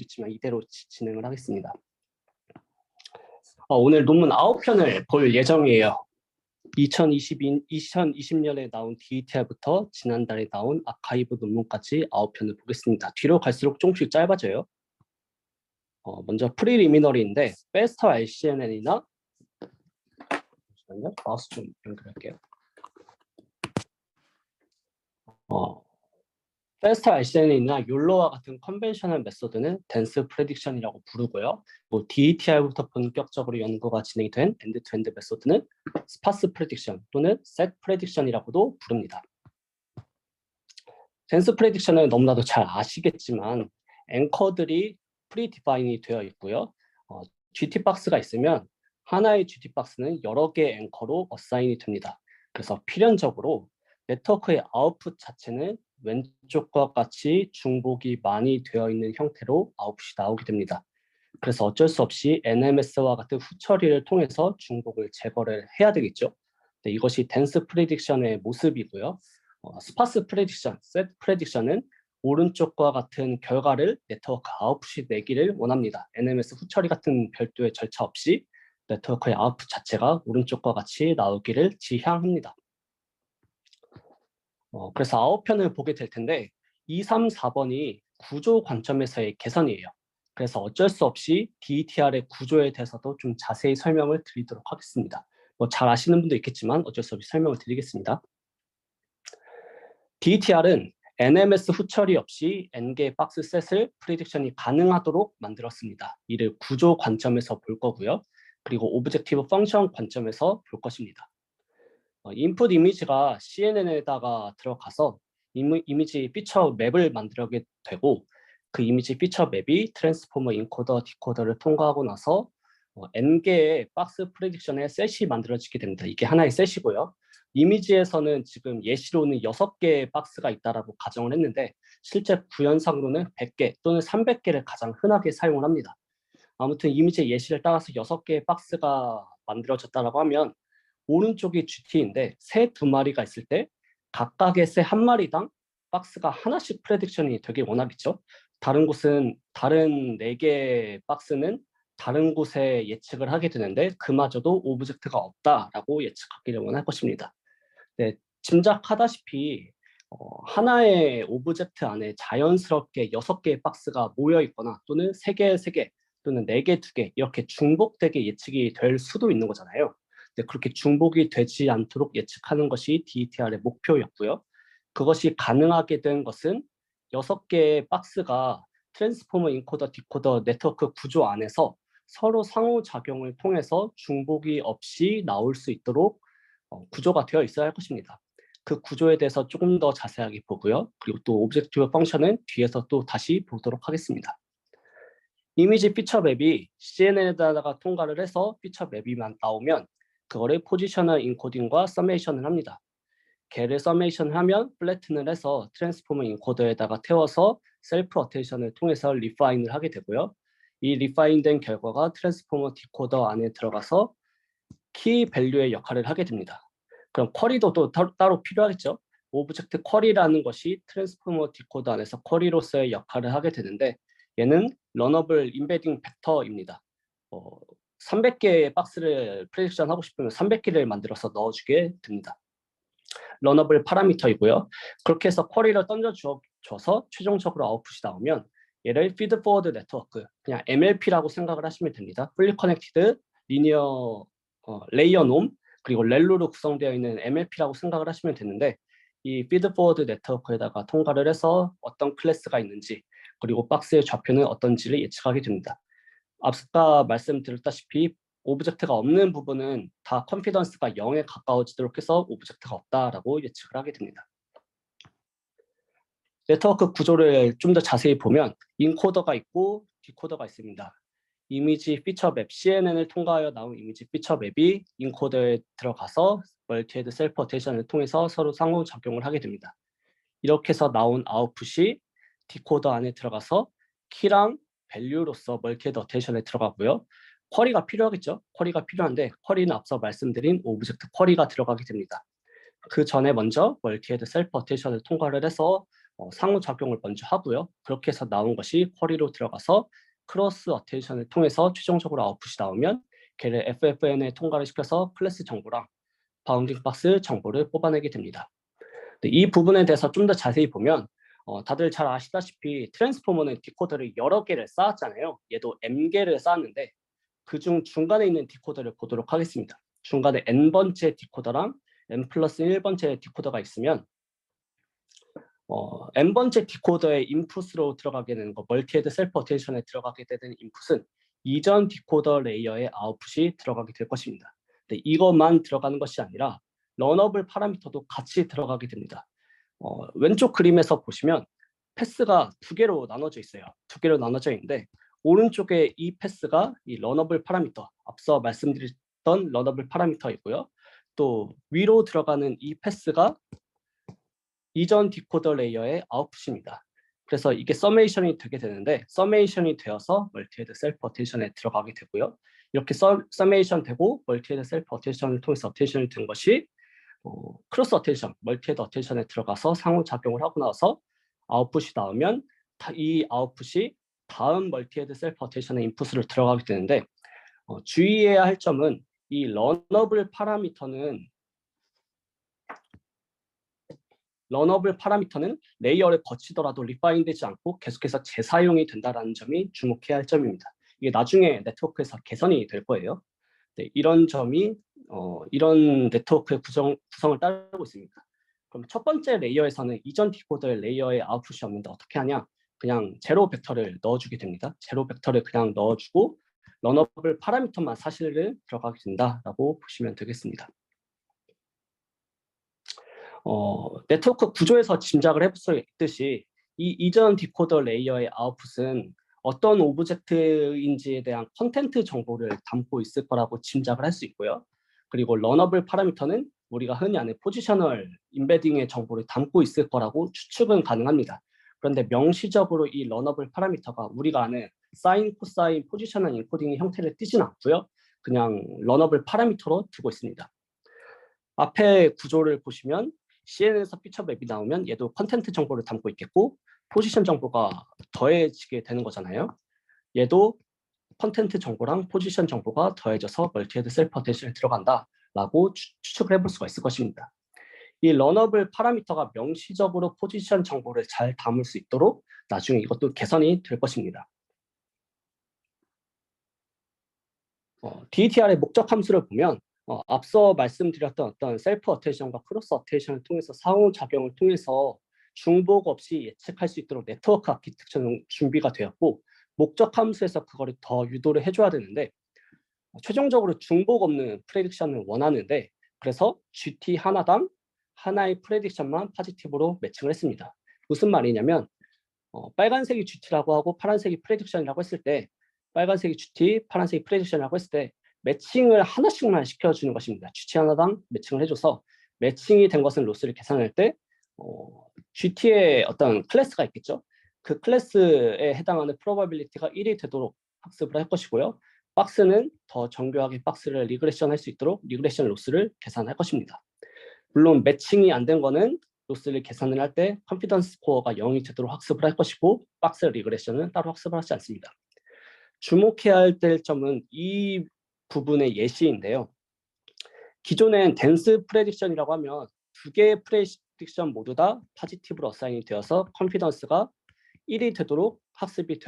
있지만 이대로 진행을 하겠습니다. 오늘 논문 9편을 볼 예정이에요. 2020년에 나온 DETR부터 지난달에 나온 아카이브 논문까지 9편을 보겠습니다. 뒤로 갈수록 조금씩 짧아져요. 먼저 프리리미너리인데 FASTER RCNN이나 잠시만요. 마우스 좀 연결할게요. FASTER RCNN이나 욜로와 같은 컨벤셔널 메소드는 덴스 프레딕션이라고 부르고요. DETR부터 본격적으로 연구가 진행이 된 엔드-투-엔드 메소드는 스파스 프레딕션 또는 셋 프레딕션이라고도 부릅니다. 덴스 프레딕션은 너무나도 잘 아시겠지만 앵커들이 프리디파인이 되어 있고요. GT박스가 있으면 하나의 GT박스는 여러 개의 앵커로 어사인이 됩니다. 그래서 필연적으로 네트워크의 아웃풋 자체는 왼쪽과 같이 중복이 많이 되어 있는 형태로 아웃풋이 나오게 됩니다. 그래서 어쩔 수 없이 NMS와 같은 후처리를 통해서 중복을 제거를 해야 되겠죠. 네, 이것이 덴스 프레딕션의 모습이고요. 스파스 프레딕션, 셋 프레딕션은 오른쪽과 같은 결과를 네트워크 아웃풋이 내기를 원합니다. NMS 후처리 같은 별도의 절차 없이 네트워크의 아웃풋 자체가 오른쪽과 같이 나오기를 지향합니다. 그래서 9편을 보게 될 텐데 2, 3, 4번이 구조 관점에서의 개선이에요. 그래서 어쩔 수 없이 DETR의 구조에 대해서도 좀 자세히 설명을 드리도록 하겠습니다. 잘 아시는 분도 있겠지만 어쩔 수 없이 설명을 드리겠습니다. DETR은 NMS 후처리 없이 N개의 박스 셋을 프리딕션이 가능하도록 만들었습니다. 이를 구조 관점에서 볼 거고요. 그리고 오브젝티브 펑션 관점에서 볼 것입니다. 인풋 이미지가 CNN에다가 들어가서 이미지 피처 맵을 만들게 되고 그 이미지 피처 맵이 트랜스포머 인코더 디코더를 통과하고 나서 N개의 박스 프레딕션의 셋이 만들어지게 됩니다. 이게 하나의 셋이고요. 이미지에서는 지금 예시로는 6개의 박스가 있다라고 가정을 했는데 실제 구현상으로는 100개 또는 300개를 가장 흔하게 사용을 합니다. 아무튼 이미지의 예시를 따라서 6개의 박스가 만들어졌다라고 하면 오른쪽이 GT인데 새 2마리가 있을 때 각각의 새 1마리당 박스가 하나씩 프레딕션이 되길 원하겠죠. 다른 곳은 다른 4개의 박스는 다른 곳에 예측을 하게 되는데 그마저도 오브젝트가 없다라고 예측하기를 원할 것입니다. 네, 짐작하다시피 하나의 오브젝트 안에 자연스럽게 6개의 박스가 모여 있거나 또는 3개, 3개 또는 4개, 2개 이렇게 중복되게 예측이 될 수도 있는 거잖아요. 그렇게 중복이 되지 않도록 예측하는 것이 DETR의 목표였고요. 그것이 가능하게 된 것은 6개의 박스가 트랜스포머 인코더 디코더 네트워크 구조 안에서 서로 상호작용을 통해서 중복이 없이 나올 수 있도록 구조가 되어 있어야 할 것입니다. 그 구조에 대해서 조금 더 자세하게 보고요. 그리고 또 오브젝티브 펑션은 뒤에서 또 다시 보도록 하겠습니다. 이미지 피처 맵이 CNN에다가 통과를 해서 피처 맵이만 나오면 그거를 포지셔널 인코딩과 서메이션을 합니다. 걔를 서메이션을 하면 플래튼을 해서 트랜스포머 인코더에다가 태워서 셀프 어텐션을 통해서 리파인을 하게 되고요. 이 리파인된 결과가 트랜스포머 디코더 안에 들어가서 키 밸류의 역할을 하게 됩니다. 그럼 쿼리도 또 따로 필요하겠죠. 오브젝트 쿼리라는 것이 트랜스포머 디코더 안에서 쿼리로서의 역할을 하게 되는데 얘는 러너블 임베딩 벡터입니다. 300개의 박스를 프레딕션 하고 싶으면 300개를 만들어서 넣어주게 됩니다. 러너블 파라미터이고요. 그렇게 해서 쿼리를 던져줘서 최종적으로 아웃풋이 나오면 얘를 피드 포워드 네트워크, 그냥 MLP라고 생각을 하시면 됩니다. 풀리 커넥티드 리니어 레이어 놈 그리고 렐로로 구성되어 있는 MLP라고 생각을 하시면 되는데 이 피드 포워드 네트워크에다가 통과를 해서 어떤 클래스가 있는지 그리고 박스의 좌표는 어떤지를 예측하게 됩니다. 앞서 말씀드렸다시피 오브젝트가 없는 부분은 다 컨피던스가 0에 가까워지도록 해서 오브젝트가 없다라고 예측을 하게 됩니다. 네트워크 구조를 좀 더 자세히 보면 인코더가 있고 디코더가 있습니다. 이미지 피처 맵, CNN을 통과하여 나온 이미지 피처 맵이 인코더에 들어가서 멀티헤드 셀프 어텐션을 통해서 서로 상호작용을 하게 됩니다. 이렇게 해서 나온 아웃풋이 디코더 안에 들어가서 키랑 밸류로서 멀티헤드 어텐션에 들어가고요. 쿼리가 필요하겠죠. 쿼리가 필요한데 쿼리는 앞서 말씀드린 오브젝트 쿼리가 들어가게 됩니다. 그 전에 먼저 멀티헤드 셀프 어텐션을 통과를 해서 상호작용을 먼저 하고요. 그렇게 해서 나온 것이 쿼리로 들어가서 크로스 어텐션을 통해서 최종적으로 아웃풋이 나오면 걔를 FFN에 통과를 시켜서 클래스 정보랑 바운딩 박스 정보를 뽑아내게 됩니다. 이 부분에 대해서 좀 더 자세히 보면 다들 잘 아시다시피 트랜스포머는 디코더를 여러 개를 쌓았잖아요. 얘도 M개를 쌓았는데 그중 중간에 있는 디코더를 보도록 하겠습니다. 중간에 N번째 디코더랑 N 플러스 1번째 디코더가 있으면 N번째 디코더의 인풋으로 들어가게 되는 거, 멀티헤드 셀프 어텐션에 들어가게 되는 인풋은 이전 디코더 레이어의 아웃풋이 들어가게 될 것입니다. 근데 이것만 들어가는 것이 아니라 러너블 파라미터도 같이 들어가게 됩니다. 왼쪽 그림에서 보시면 패스가 두 개로 나눠져 있어요. 두 개로 나눠져 있는데 오른쪽에 이 패스가 이 러너블 파라미터, 앞서 말씀드렸던 러너블 파라미터이고요. 또 위로 들어가는 이 패스가 이전 디코더 레이어의 아웃풋입니다. 그래서 이게 서메이션이 되게 되는데 서메이션이 되어서 멀티헤드 셀프 어텐션에 들어가게 되고요. 이렇게 서메이션 되고 멀티헤드 셀프 어텐션을 통해서 어텐션이 된 것이 크로스 어텐션, 멀티헤드 어텐션에 들어가서 상호작용을 하고 나서 아웃풋이 나오면 이 아웃풋이 다음 멀티헤드 셀프 어텐션의 인풋으로 들어가게 되는데 주의해야 할 점은 이 러너블 파라미터는 레이어를 거치더라도 리파인 되지 않고 계속해서 재사용이 된다는 점이 주목해야 할 점입니다. 이게 나중에 네트워크에서 개선이 될 거예요. 네, 이런 점이 이런 네트워크의 구성을 따르고 있습니다. 그럼 첫 번째 레이어에서는 이전 디코더의 레이어의 아웃풋이 없는데 어떻게 하냐? 그냥 제로 벡터를 넣어주게 됩니다. 제로 벡터를 그냥 넣어주고 러너블 파라미터만 사실을 들어가게 된다라고 보시면 되겠습니다. 네트워크 구조에서 짐작을 해볼 수 있듯이 이 이전 디코더 레이어의 아웃풋은 어떤 오브젝트인지에 대한 컨텐트 정보를 담고 있을 거라고 짐작을 할 수 있고요. 그리고 러너블 파라미터는 우리가 흔히 아는 포지셔널 임베딩의 정보를 담고 있을 거라고 추측은 가능합니다. 그런데 명시적으로 이 러너블 파라미터가 우리가 아는 사인, 코사인, 포지셔널 인코딩의 형태를 띠진 않고요. 그냥 러너블 파라미터로 두고 있습니다. 앞에 구조를 보시면 CNN에서 피처 맵이 나오면 얘도 컨텐트 정보를 담고 있겠고 포지션 정보가 더해지게 되는 거잖아요. 얘도 컨텐트 정보랑 포지션 정보가 더해져서 멀티헤드 셀프 어텐션에 들어간다라고 추측을 해볼 수가 있을 것입니다. 이 러너블 파라미터가 명시적으로 포지션 정보를 잘 담을 수 있도록 나중에 이것도 개선이 될 것입니다. DETR의 목적 함수를 보면 앞서 말씀드렸던 어떤 셀프 어텐션과 크로스 어텐션을 통해서 상호작용을 통해서 중복 없이 예측할 수 있도록 네트워크 아키텍처는 준비가 되었고 목적 함수에서 그거를 더 유도를 해줘야 되는데 최종적으로 중복 없는 프레딕션을 원하는데 그래서 GT 하나당 하나의 프레딕션만 포지티브로 매칭을 했습니다. 무슨 말이냐면 빨간색이 GT라고 하고 파란색이 프레딕션이라고 했을 때 빨간색이 GT, 파란색이 프레딕션이라고 했을 때 매칭을 하나씩만 시켜주는 것입니다. GT 하나당 매칭을 해줘서 매칭이 된 것은 로스를 계산할 때 GT의 어떤 클래스가 있겠죠. 그 클래스에 해당하는 프로바빌리티가 1이 되도록 학습을 할 것이고요. 박스는 더 정교하게 박스를 리그레션 할 수 있도록 리그레션 로스를 계산할 것입니다. 물론 매칭이 안 된 거는 로스를 계산을 할 때 컨피던스 스코어가 0이 되도록 학습을 할 것이고 박스 리그레션은 따로 학습을 하지 않습니다. 주목해야 될 점은 이 부분의 예시인데요. 기존엔 댄스 프레딕션이라고 하면 두 개의 프레딕션 모두 다 포지티브로 어사인이 되어서 컨피던스가 1이 되도록 학습이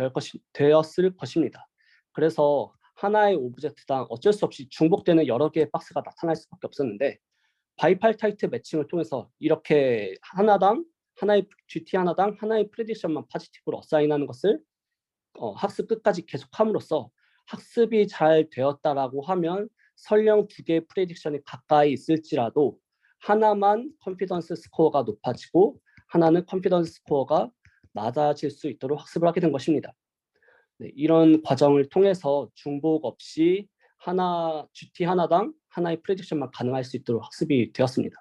되었을 것입니다. 그래서 하나의 오브젝트당 어쩔 수 없이 중복되는 여러 개의 박스가 나타날 수밖에 없었는데 바이팔타이트 매칭을 통해서 이렇게 하나의 GT 하나당 하나의 프레딕션만 포지티브로 어사인하는 것을 학습 끝까지 계속함으로써 학습이 잘 되었다라고 하면 설령 두 개의 프레딕션이 가까이 있을지라도 하나만 컨피던스 스코어가 높아지고 하나는 컨피던스 스코어가 낮아질 수 있도록 학습을 하게 된 것입니다. 네, 이런 과정을 통해서 중복 없이 GT 하나당 하나의 프레딕션만 가능할 수 있도록 학습이 되었습니다.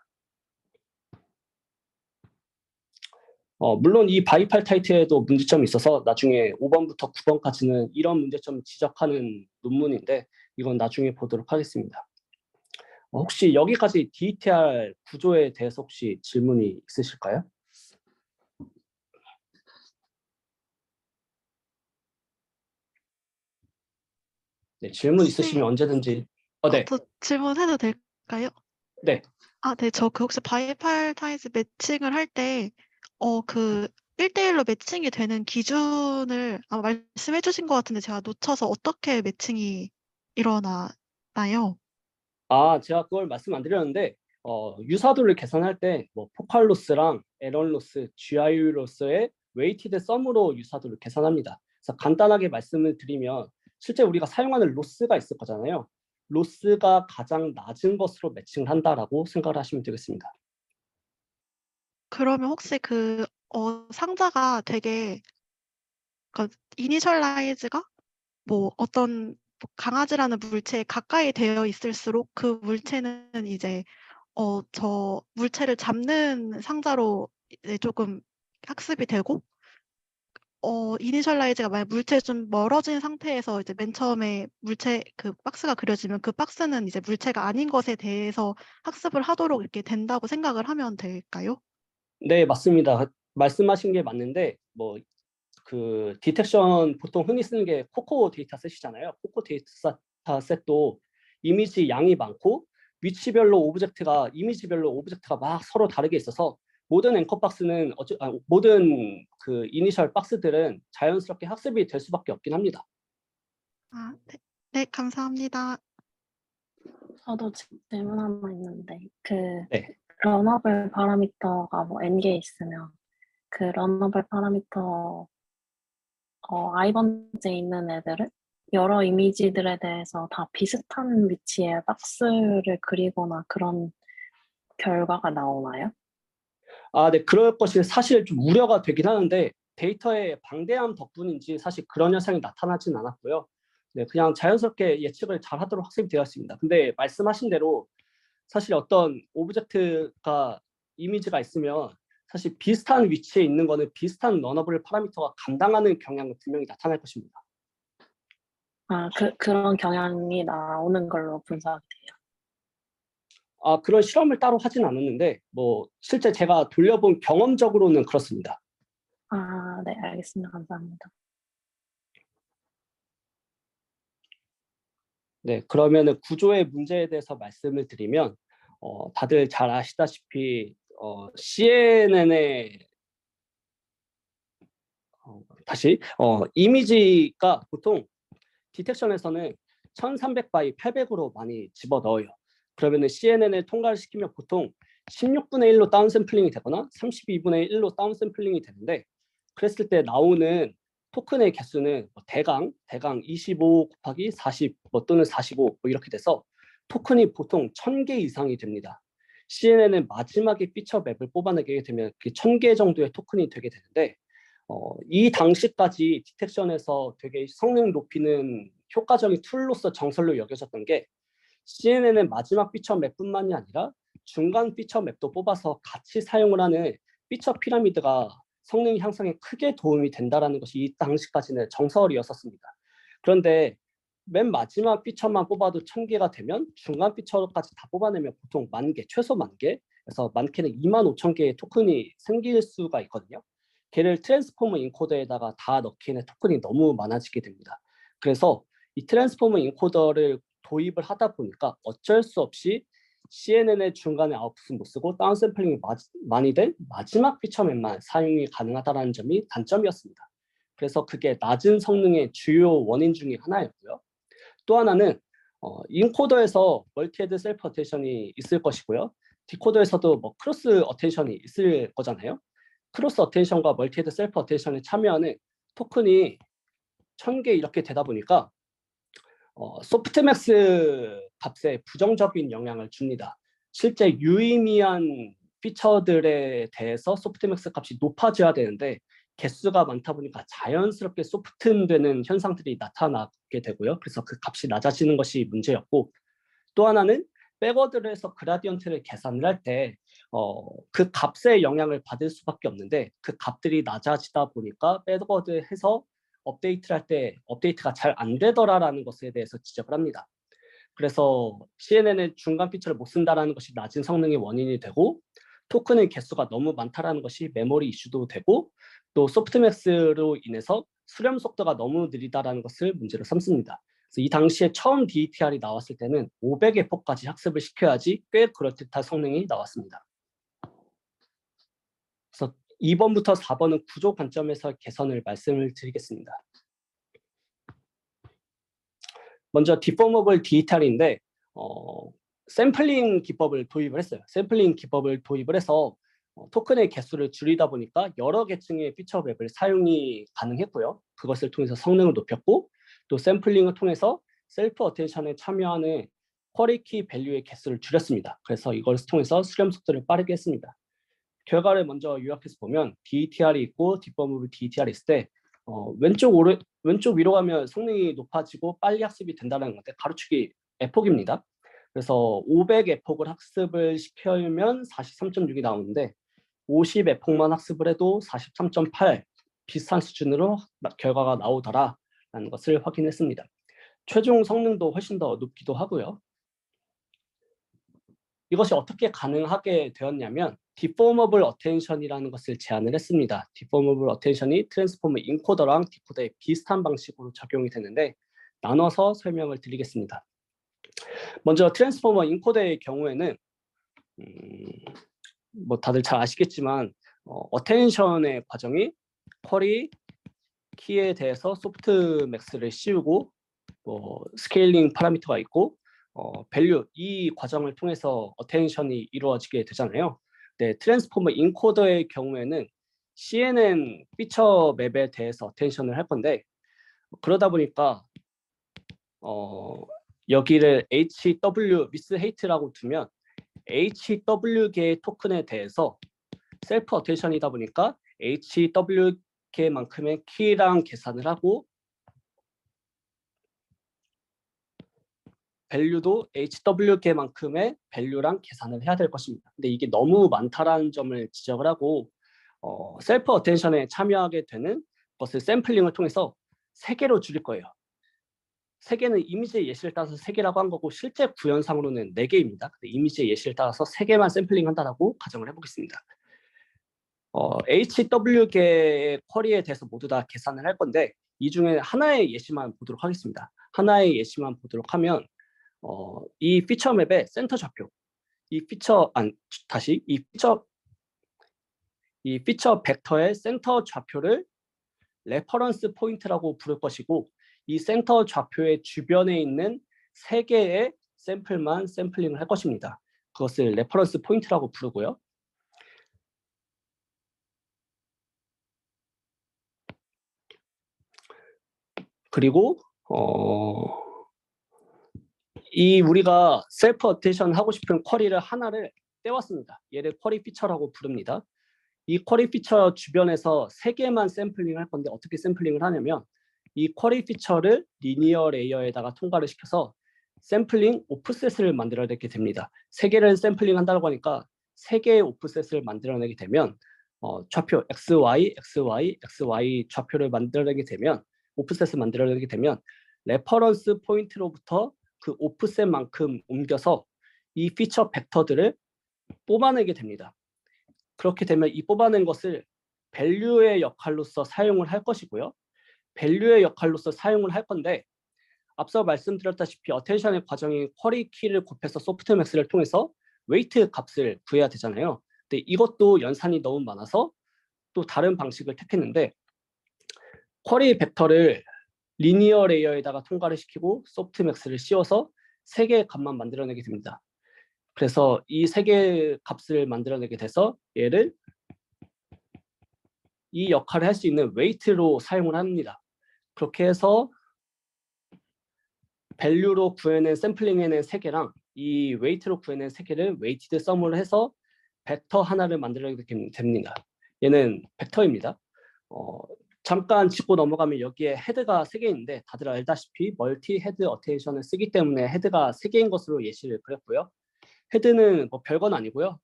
물론 이 바이팔타이트에도 문제점이 있어서 나중에 5번부터 9번까지는 이런 문제점을 지적하는 논문인데 이건 나중에 보도록 하겠습니다. 혹시 여기까지 DETR 구조에 대해서 혹시 질문이 있으실까요? 네, 질문 있으시면 혹시 언제든지. 네, 저 질문해도 될까요? 네. 네, 저 그 혹시 바이팔타이즈 매칭을 할 때, 그 1대1로 매칭이 되는 기준을 아마 말씀해 주신 것 같은데 제가 놓쳐서 어떻게 매칭이 일어나나요? 제가 그걸 말씀 안 드렸는데, 유사도를 계산할 때, 뭐, 포칼 로스랑 에런 로스, GIU 로스의 웨이티드 썸으로 유사도를 계산합니다. 그래서 간단하게 말씀을 드리면, 실제 우리가 사용하는 로스가 있을 거잖아요. 로스가 가장 낮은 것으로 매칭을 한다라고 생각을 하시면 되겠습니다. 그러면 혹시 상자가 되게, 이니셜라이즈가 뭐 어떤 뭐 강아지라는 물체에 가까이 되어 있을수록 그 물체는 이제 저 물체를 잡는 상자로 이제 조금 학습이 되고 이니셜라이즈가 만약 물체에 좀 멀어진 상태에서 이제 맨 처음에 물체 그 박스가 그려지면 그 박스는 이제 물체가 아닌 것에 대해서 학습을 하도록 이렇게 된다고 생각을 하면 될까요? 네, 맞습니다. 말씀하신 게 맞는데, 뭐, 그 디텍션 보통 흔히 쓰는 게 코코 데이터 셋이잖아요. 코코 데이터 셋도 이미지 양이 많고 이미지별로 오브젝트가 막 서로 다르게 있어서 모든 앵커 박스는 모든 그 이니셜 박스들은 자연스럽게 학습이 될 수밖에 없긴 합니다. 네. 네, 감사합니다. 저도 질문 하나 있는데, 네. 러너블 파라미터가 뭐 n개 있으면, 그 러너블 파라미터, i번째 있는 애들은 여러 이미지들에 대해서 다 비슷한 위치에 박스를 그리거나 그런 결과가 나오나요? 네, 그럴 것이 사실 좀 우려가 되긴 하는데 데이터의 방대함 덕분인지 사실 그런 현상이 나타나진 않았고요. 네, 그냥 자연스럽게 예측을 잘 하도록 학습이 되었습니다. 근데 말씀하신 대로 사실 어떤 오브젝트가 이미지가 있으면 사실 비슷한 위치에 있는 거는 비슷한 러너블 파라미터가 감당하는 경향은 분명히 나타날 것입니다. 그런 경향이 나오는 걸로 분석이 돼요. 그런 실험을 따로 하진 않았는데 뭐 실제 제가 돌려본 경험적으로는 그렇습니다. 네, 알겠습니다. 감사합니다. 네, 그러면은 구조의 문제에 대해서 말씀을 드리면 다들 잘 아시다시피 CNN의 이미지가 보통 디텍션에서는 1300바이 800으로 많이 집어넣어요. 그러면은 CNN을 통과를 시키면 보통 16분의 1로 다운샘플링이 되거나 32분의 1로 다운샘플링이 되는데 그랬을 때 나오는 토큰의 개수는 대강 25 곱하기 40 또는 45 이렇게 돼서 토큰이 보통 1000개 이상이 됩니다. CNN은 마지막에 피처 맵을 뽑아내게 되면 1000개 정도의 토큰이 되게 되는데 이 당시까지 디텍션에서 되게 성능 높이는 효과적인 툴로서 정설로 여겨졌던 게 CNN은 마지막 피처 맵뿐만이 아니라 중간 피처 맵도 뽑아서 같이 사용을 하는 피처 피라미드가 성능 향상에 크게 도움이 된다는 것이 이 당시까지는 정설이었었습니다. 그런데 맨 마지막 피처만 뽑아도 1000개가 되면 중간 피처까지 다 뽑아내면 보통 10,000개, 최소 10,000개, 그래서 많게는 25,000개의 토큰이 생길 수가 있거든요. 걔를 트랜스포머 인코더에다가 다 넣기에는 토큰이 너무 많아지게 됩니다. 그래서 이 트랜스포머 인코더를 도입을 하다 보니까 어쩔 수 없이 CNN의 중간에 아웃풋은 못 쓰고 다운샘플링이 많이 된 마지막 피처맨만 사용이 가능하다는 점이 단점이었습니다. 그래서 그게 낮은 성능의 주요 원인 중에 하나였고요. 또 하나는 인코더에서 멀티헤드 셀프 어텐션이 있을 것이고요. 디코더에서도 뭐 크로스 어텐션이 있을 거잖아요. 크로스 어텐션과 멀티헤드 셀프 어텐션에 참여하는 토큰이 1000개 이렇게 되다 보니까 소프트맥스 값에 부정적인 영향을 줍니다. 실제 유의미한 피처들에 대해서 소프트맥스 값이 높아져야 되는데 개수가 많다 보니까 자연스럽게 소프트되는 현상들이 나타나게 되고요. 그래서 그 값이 낮아지는 것이 문제였고 또 하나는 백워드를 해서 그라디언트를 계산을 할 때 그 값의 영향을 받을 수밖에 없는데 그 값들이 낮아지다 보니까 백워드 해서 업데이트를 할 때 업데이트가 잘 안 되더라라는 것에 대해서 지적을 합니다. 그래서 CNN은 중간 피처를 못 쓴다라는 것이 낮은 성능의 원인이 되고 토큰의 개수가 너무 많다라는 것이 메모리 이슈도 되고 또 소프트맥스로 인해서 수렴 속도가 너무 느리다라는 것을 문제로 삼습니다. 그래서 이 당시에 처음 DETR이 나왔을 때는 500의 폭까지 학습을 시켜야지 꽤 그럴듯한 성능이 나왔습니다. 그래서 2번부터 4번은 구조 관점에서 개선을 말씀을 드리겠습니다. 먼저 디포머블 DETR인데 샘플링 기법을 도입을 했어요. 샘플링 기법을 도입을 해서 토큰의 개수를 줄이다 보니까 여러 계층의 피처 맵을 사용이 가능했고요. 그것을 통해서 성능을 높였고 또 샘플링을 통해서 셀프 어텐션에 참여하는 쿼리 키 밸류의 개수를 줄였습니다. 그래서 이걸 통해서 수렴 속도를 빠르게 했습니다. 결과를 먼저 요약해서 보면 DETR이 있고 디포머블 DETR이 있을 때 왼쪽 위로 가면 성능이 높아지고 빨리 학습이 된다는 건데 가로축이 에폭입니다. 그래서 500 에폭을 학습을 시키면 43.6이 나오는데 50 에폭만 학습을 해도 43.8 비슷한 수준으로 결과가 나오더라라는 것을 확인했습니다. 최종 성능도 훨씬 더 높기도 하고요. 이것이 어떻게 가능하게 되었냐면 디포머블 어텐션이라는 것을 제안을 했습니다. 디포머블 어텐션이 트랜스포머 인코더랑 디코더에 비슷한 방식으로 적용이 되는데 나눠서 설명을 드리겠습니다. 먼저 트랜스포머 인코더의 경우에는 뭐 다들 잘 아시겠지만 어텐션의 과정이 쿼리 키에 대해서 소프트맥스를 씌우고 스케일링 파라미터가 있고 밸류 이 과정을 통해서 어텐션이 이루어지게 되잖아요. 네, 트랜스포머 인코더의 경우에는 CNN 피처 맵에 대해서 어텐션을 할 건데 그러다 보니까 여기를 HW with hate라고 두면 HW계의 토큰에 대해서 셀프 어텐션이다 보니까 HW계만큼의 키랑 계산을 하고 밸류도 HW계만큼의 밸류랑 계산을 해야 될 것입니다. 근데 이게 너무 많다라는 점을 지적을 하고 셀프 어텐션에 참여하게 되는 것을 샘플링을 통해서 3개로 줄일 거예요. 3개는 이미지의 예시를 따라서 3개라고 한 거고 실제 구현상으로는 4개입니다. 근데 이미지의 예시를 따라서 3개만 샘플링 한다라고 가정을 해보겠습니다. HW계의 쿼리에 대해서 모두 다 계산을 할 건데 이 중에 하나의 예시만 보도록 하겠습니다. 하나의 예시만 보도록 하면 이 피처 맵의 센터 좌표, 이 피처 벡터의 센터 좌표를 레퍼런스 포인트라고 부를 것이고 이 센터 좌표의 주변에 있는 3개의 샘플만 샘플링을 할 것입니다. 그것을 레퍼런스 포인트라고 부르고요. 그리고 이 우리가 셀프 어텐션 하고 싶은 쿼리를 하나를 떼왔습니다. 얘를 쿼리 피처라고 부릅니다. 이 쿼리 피처 주변에서 3개만 샘플링을 할 건데 어떻게 샘플링을 하냐면 이 쿼리 피처를 리니어 레이어에다가 통과를 시켜서 샘플링 오프셋을 만들어내게 됩니다. 3개를 샘플링 한다고 하니까 3개의 오프셋을 만들어내게 되면 좌표 XY, XY, XY 좌표를 만들어내게 되면 오프셋을 만들어내게 되면 레퍼런스 포인트로부터 그 오프셋만큼 옮겨서 이 피처 벡터들을 뽑아내게 됩니다. 그렇게 되면 이 뽑아낸 것을 밸류의 역할로서 사용을 할 것이고요. 밸류의 역할로서 사용을 할 건데 앞서 말씀드렸다시피 어텐션의 과정이 쿼리 키를 곱해서 소프트맥스를 통해서 웨이트 값을 구해야 되잖아요. 근데 이것도 연산이 너무 많아서 또 다른 방식을 택했는데 쿼리 벡터를 리니어 레이어에다가 통과를 시키고 소프트맥스를 씌워서 3개의 값만 만들어내게 됩니다. 그래서 이 3개의 값을 만들어내게 돼서 얘를 이 역할을 할 수 있는 웨이트로 사용을 합니다. 그렇게 해서 밸류로 구해낸 샘플링해낸 3개랑 이 웨이트로 구해낸 3개를 웨이티드 썸으로 해서 벡터 하나를 만들어내게 됩니다. 얘는 벡터입니다. 잠깐 짚고 넘어가면 여기에 헤드가 3개 있는데 다들 알다시피 멀티 헤드 어텐션을 쓰기 때문에 헤드가 3개인 것으로 예시를 그렸고요. 헤드는 뭐 별건 아니고요.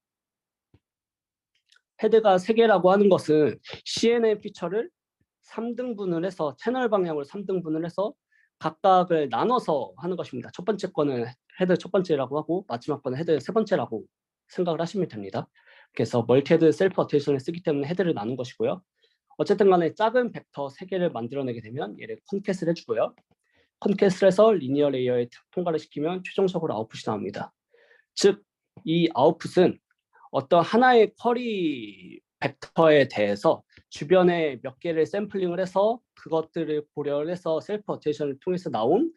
헤드가 3개라고 하는 것은 CNN 피처를 3등분을 해서 채널 방향으로 3등분을 해서 각각을 나눠서 하는 것입니다. 첫 번째 거는 헤드 첫 번째라고 하고 마지막 거는 헤드 세 번째라고 생각을 하시면 됩니다. 그래서 멀티 헤드 셀프 어텐션을 쓰기 때문에 헤드를 나눈 것이고요. 어쨌든 간에 작은 벡터 3개를 만들어내게 되면 얘를 컨캣을 해주고요. 컨캐슬에서 리니어 레이어에 통과를 시키면 최종적으로 아웃풋이 나옵니다. 즉, 이 아웃풋은 어떤 하나의 쿼리 벡터에 대해서 주변에 몇 개를 샘플링을 해서 그것들을 고려를 해서 셀프 어테이션을 통해서 나온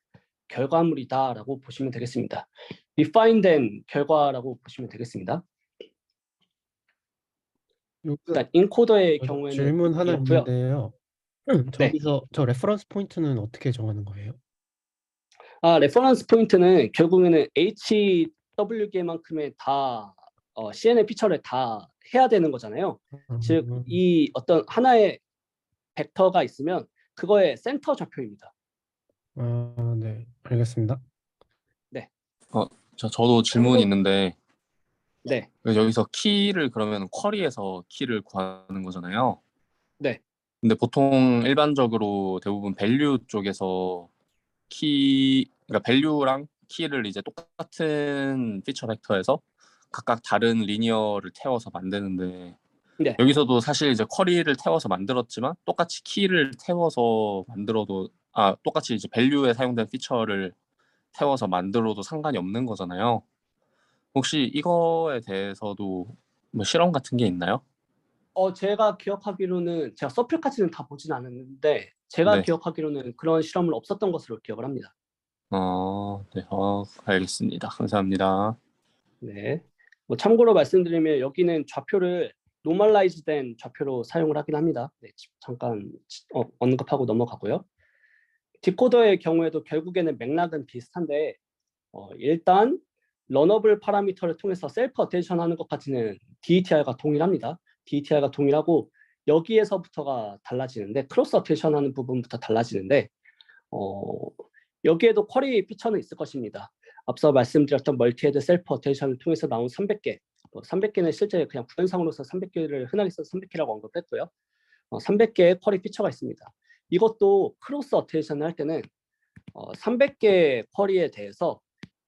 결과물이다라고 보시면 되겠습니다. 리파인된 결과라고 보시면 되겠습니다. 여기서 일단 인코더의 경우에는 질문 하나 이렇고요. 있는데요. 네. 저기서 저 레퍼런스 포인트는 어떻게 정하는 거예요? 레퍼런스 포인트는 결국에는 HW계만큼의 다 CNN 피처를 다 해야 되는 거잖아요. 즉, 이 어떤 하나의 벡터가 있으면 그거의 센터 좌표입니다. 네, 알겠습니다. 저도 질문이 있는데 네, 여기서 키를 그러면 쿼리에서 키를 구하는 거잖아요. 네, 근데 보통 일반적으로 대부분 밸류 쪽에서 그러니까 밸류랑 키를 이제 똑같은 피처 벡터에서 각각 다른 리니어를 태워서 만드는데 네. 여기서도 사실 이제 쿼리를 태워서 만들었지만 똑같이 키를 태워서 만들어도 똑같이 이제 밸류에 사용된 피처를 태워서 만들어도 상관이 없는 거잖아요. 혹시 이거에 대해서도 뭐 실험 같은 게 있나요? 제가 기억하기로는 제가 서플까지는 다 보진 않았는데 제가 네. 기억하기로는 그런 실험은 없었던 것으로 기억을 합니다. 네. 알겠습니다. 감사합니다. 네. 뭐 참고로 말씀드리면 여기는 좌표를 노멀라이즈된 좌표로 사용을 하긴 합니다. 네, 잠깐 언급하고 넘어가고요. 디코더의 경우에도 결국에는 맥락은 비슷한데 일단 러너블 파라미터를 통해서 셀프 어텐션 하는 것까지는 DETR과 동일합니다. DETR과 동일하고 여기에서부터가 달라지는데 크로스 어텐션 하는 부분부터 달라지는데 여기에도 쿼리 피처는 있을 것입니다. 앞서 말씀드렸던 멀티헤드 셀프 어텐션을 통해서 나온 300개 300개는 실제 그냥 구현상으로서 300개를 흔하게 써서 300개라고 언급했고요. 300개의 쿼리 피처가 있습니다. 이것도 크로스 어텐션을 할 때는 300개의 쿼리에 대해서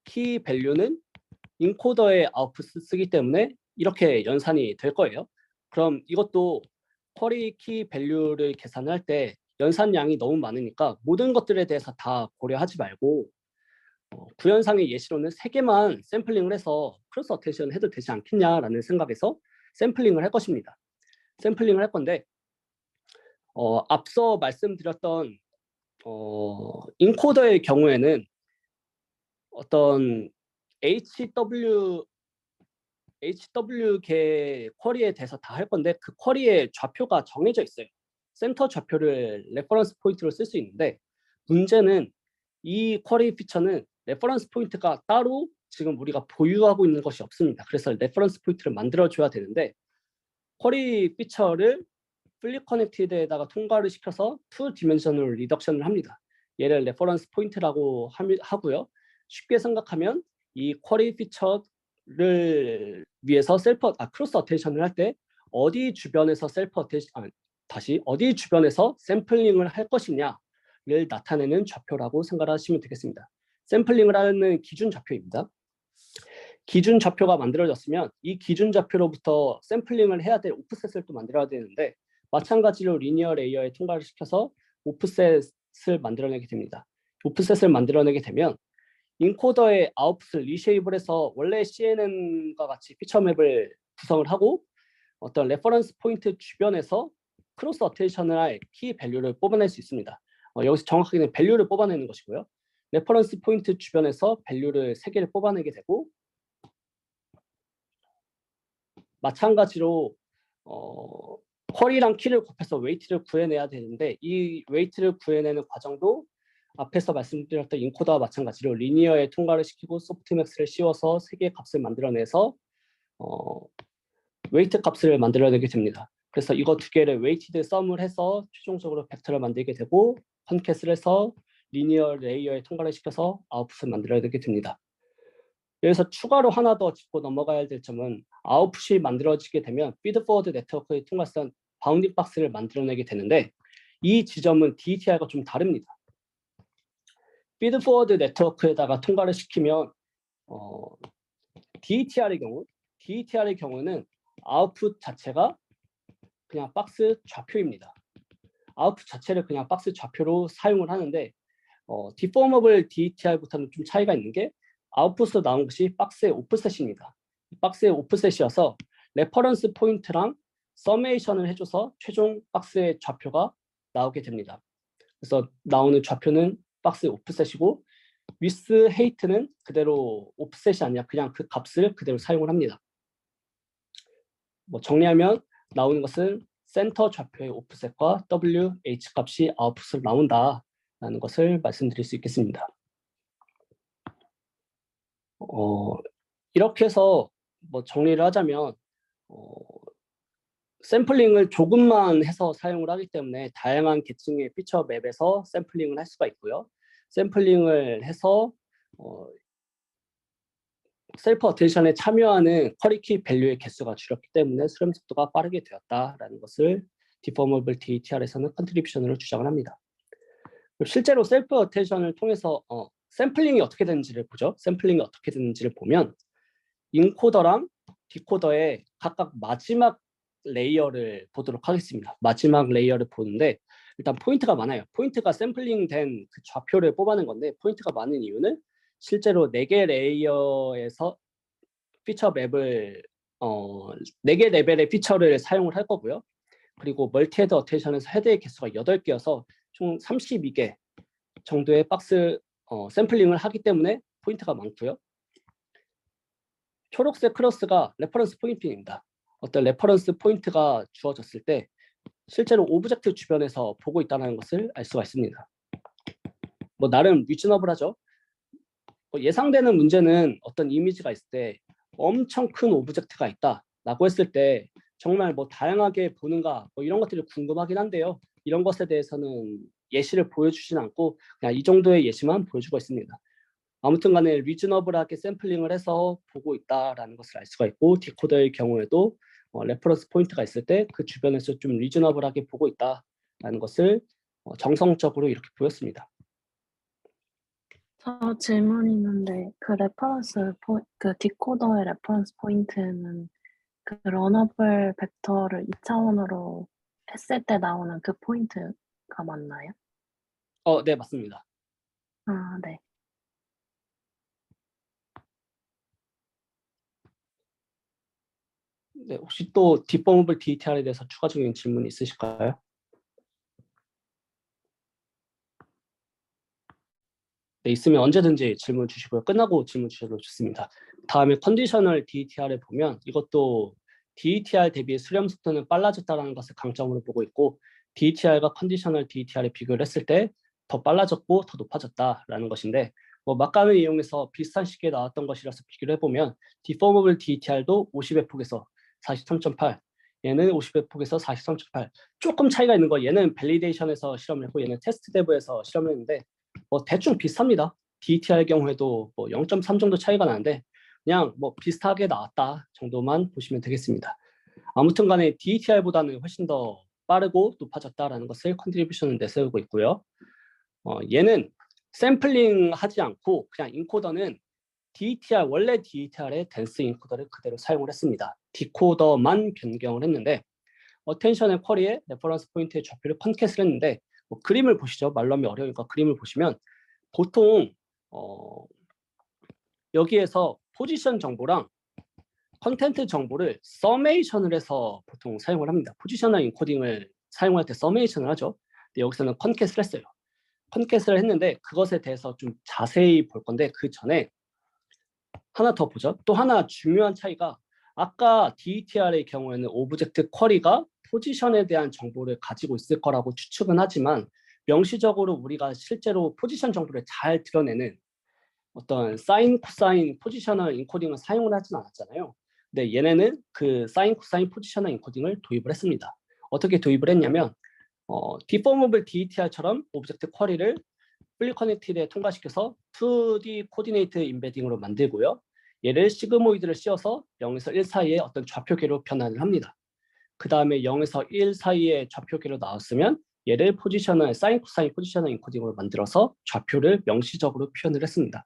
키 밸류는 인코더의 아웃풋을 쓰기 때문에 이렇게 연산이 될 거예요. 그럼 이것도 쿼리 키 밸류를 계산할 때 연산량이 너무 많으니까 모든 것들에 대해서 다 고려하지 말고 구현상의 예시로는 3개만 샘플링을 해서 크로스 어텐션을 해도 되지 않겠냐라는 생각에서 샘플링을 할 것입니다. 샘플링을 할 건데 앞서 말씀드렸던 인코더의 경우에는 어떤 HW계 쿼리에 대해서 다 할 건데 그 쿼리의 좌표가 정해져 있어요. 센터 좌표를 레퍼런스 포인트로 쓸 수 있는데 문제는 이 쿼리 피처는 레퍼런스 포인트가 따로 지금 우리가 보유하고 있는 것이 없습니다. 그래서 레퍼런스 포인트를 만들어줘야 되는데 쿼리 피처를 플립 커넥티드에다가 통과를 시켜서 투 디멘셔널 리덕션을 합니다. 얘를 레퍼런스 포인트라고 하고요. 쉽게 생각하면 이 쿼리 피처를 위해서 크로스 어텐션을 할 때 어디 주변에서 어디 주변에서 샘플링을 할 것이냐를 나타내는 좌표라고 생각하시면 되겠습니다. 샘플링을 하는 기준 좌표입니다. 기준 좌표가 만들어졌으면 이 기준 좌표로부터 샘플링을 해야 될 오프셋을 또 만들어야 되는데 마찬가지로 리니어 레이어에 통과를 시켜서 오프셋을 만들어내게 됩니다. 오프셋을 만들어내게 되면 인코더의 아웃풋을 리쉐입을 해서 원래 CNN과 같이 피처맵을 구성을 하고 어떤 레퍼런스 포인트 주변에서 크로스 어텐션을 할 키 밸류를 뽑아낼 수 있습니다. 여기서 정확하게는 밸류를 뽑아내는 것이고요. 레퍼런스 포인트 주변에서 밸류를 3개를 뽑아내게 되고 마찬가지로 쿼리랑 키를 곱해서 웨이트를 구해내야 되는데 이 웨이트를 구해내는 과정도 앞에서 말씀드렸던 인코더와 마찬가지로 리니어에 통과를 시키고 소프트맥스를 씌워서 3개의 값을 만들어내서 웨이트 값을 만들어내게 됩니다. 그래서 이거 2개를 웨이티드 썸을 해서 최종적으로 벡터를 만들게 되고 컨캐슬 해서 리니어 레이어에 통과를 시켜서 아웃풋을 만들어내게 됩니다. 여기서 추가로 하나 더 짚고 넘어가야 될 점은 아웃풋이 만들어지게 되면 피드 포워드 네트워크에 통과한 바운딩 박스를 만들어내게 되는데 이 지점은 DETR과 좀 다릅니다. 피드 포워드 네트워크에다가 통과를 시키면 DETR의 경우는 아웃풋 자체가 그냥 박스 좌표입니다. 아웃풋 자체를 그냥 박스 좌표로 사용을 하는데 디포머블 DTR부터는 좀 차이가 있는 게 아웃풋으로 나온 것이 박스의 오프셋입니다. 박스의 오프셋이어서 레퍼런스 포인트랑 서메이션을 해줘서 최종 박스의 좌표가 나오게 됩니다. 그래서 나오는 좌표는 박스의 오프셋이고 위스 헤이트는 그대로 오프셋이 아니라 그냥 그 값을 그대로 사용을 합니다. 뭐 정리하면 나오는 것은 센터 좌표의 오프셋과 WH 값이 아웃풋으로 나온다라는 것을 말씀드릴 수 있겠습니다. 이렇게 해서 뭐 정리를 하자면 샘플링을 조금만 해서 사용을 하기 때문에 다양한 계층의 피처 맵에서 샘플링을 할 수가 있고요. 샘플링을 해서 셀프 어텐션에 참여하는 쿼리키 밸류의 개수가 줄었기 때문에 수렴 속도가 빠르게 되었다라는 것을 디포머블 DTR에서는 컨트리뷰션으로 주장을 합니다. 실제로 셀프 어텐션을 통해서 샘플링이 어떻게 되는지를 보죠. 샘플링이 어떻게 되는지를 보면 인코더랑 디코더의 각각 마지막 레이어를 보도록 하겠습니다. 마지막 레이어를 보는데 일단 포인트가 많아요. 포인트가 샘플링된 그 좌표를 뽑아낸 건데 포인트가 많은 이유는 실제로 4개 레이어에서 피처 맵을 4개 레벨의 피처를 사용을 할 거고요. 그리고 멀티헤드 어텐션에서 헤드의 개수가 8개여서 총 32개 정도의 박스 샘플링을 하기 때문에 포인트가 많고요. 초록색 크로스가 레퍼런스 포인트입니다. 어떤 레퍼런스 포인트가 주어졌을 때 실제로 오브젝트 주변에서 보고 있다는 것을 알 수가 있습니다. 뭐 나름 리즈너블하죠. 예상되는 문제는 어떤 이미지가 있을 때 엄청 큰 오브젝트가 있다라고 했을 때 정말 뭐 다양하게 보는가 뭐 이런 것들이 궁금하긴 한데요. 이런 것에 대해서는 예시를 보여주진 않고 그냥 이 정도의 예시만 보여주고 있습니다. 아무튼 간에 리즈너블하게 샘플링을 해서 보고 있다라는 것을 알 수가 있고 디코더의 경우에도 레퍼런스 포인트가 있을 때 그 주변에서 좀 리즈너블하게 보고 있다라는 것을 정성적으로 이렇게 보였습니다. 저 질문 있는데 그 디코더의 레퍼런스 포인트는 그 러너블 벡터를 2차원으로 했을 때 나오는 그 포인트가 맞나요? 네, 맞습니다. 아, 네. 네, 혹시 또 디포머블 DTR에 대해서 추가적인 질문 있으실까요? 네, 있으면 언제든지 질문 주시고요. 끝나고 질문 주셔도 좋습니다. 다음에 컨디셔널 DTR을 보면 이것도 DTR 대비 수렴 속도는 빨라졌다는 것을 강점으로 보고 있고 DTR과 컨디셔널 DTR을 비교를 했을 때 더 빨라졌고 더 높아졌다라는 것인데 뭐 막간을 이용해서 비슷한 시기에 나왔던 것이라서 비교를 해보면 디포머블 DTR도 50의 폭에서 43.8 얘는 50의 폭에서 43.8 조금 차이가 있는 거 얘는 밸리데이션에서 실험을 했고 얘는 테스트 데브에서 실험을 했는데 뭐 대충 비슷합니다. DTR의 경우에도 뭐 0.3 정도 차이가 나는데 그냥 뭐 비슷하게 나왔다 정도만 보시면 되겠습니다. 아무튼 간에 DTR보다는 훨씬 더 빠르고 높아졌다라는 것을 컨트리뷰션을 내세우고 있고요. 얘는 샘플링 하지 않고 그냥 인코더는 DTR, 원래 DTR의 댄스 인코더를 그대로 사용을 했습니다. 디코더만 변경을 했는데 어텐션의 쿼리에 레퍼런스 포인트의 좌표를 컨캣을 했는데 뭐 그림을 보시죠. 말로 하면 어려우니까 그림을 보시면 보통 여기에서 포지션 정보랑 컨텐트 정보를 서메이션을 해서 보통 사용을 합니다. 포지셔널 인코딩을 사용할 때 서메이션을 하죠. 근데 여기서는 컨캣을 했어요. 컨캣을 했는데 그것에 대해서 좀 자세히 볼 건데 그 전에 하나 더 보죠. 또 하나 중요한 차이가 아까 DTR의 경우에는 오브젝트 쿼리가 포지션에 대한 정보를 가지고 있을 거라고 추측은 하지만 명시적으로 우리가 실제로 포지션 정보를 잘 드러내는 어떤 사인, 코사인, 포지셔널 인코딩을 사용을 하진 않았잖아요. 근데 얘네는 그 사인, 코사인, 포지셔널 인코딩을 도입을 했습니다. 어떻게 도입을 했냐면 디포머블 DTR처럼 오브젝트 쿼리를 풀리 커넥티드에 통과시켜서 2D 코디네이트 임베딩으로 만들고요. 얘를 시그모이드를 씌워서 0에서 1 사이에 어떤 좌표계로 변환을 합니다. 그 다음에 0에서 1 사이에 좌표계로 나왔으면 얘를 포지셔널, 사인, 코사인, 포지셔널 인코딩으로 만들어서 좌표를 명시적으로 표현을 했습니다.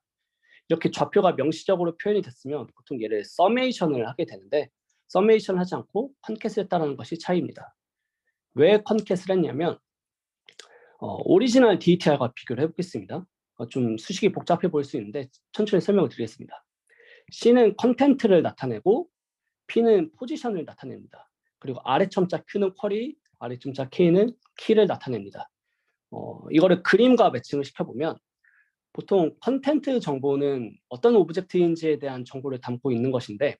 이렇게 좌표가 명시적으로 표현이 됐으면 보통 얘를 서메이션을 하게 되는데 서메이션을 하지 않고 컨캣을 했다는 것이 차이입니다. 왜 컨캣을 했냐면 오리지널 DTR과 비교를 해보겠습니다. 좀 수식이 복잡해 보일 수 있는데 천천히 설명을 드리겠습니다. C는 컨텐트를 나타내고 P는 포지션을 나타냅니다. 그리고 아래첨자 Q는 쿼리, 아래첨자 K는 키를 나타냅니다. 이거를 그림과 매칭을 시켜보면 보통 컨텐트 정보는 어떤 오브젝트인지에 대한 정보를 담고 있는 것인데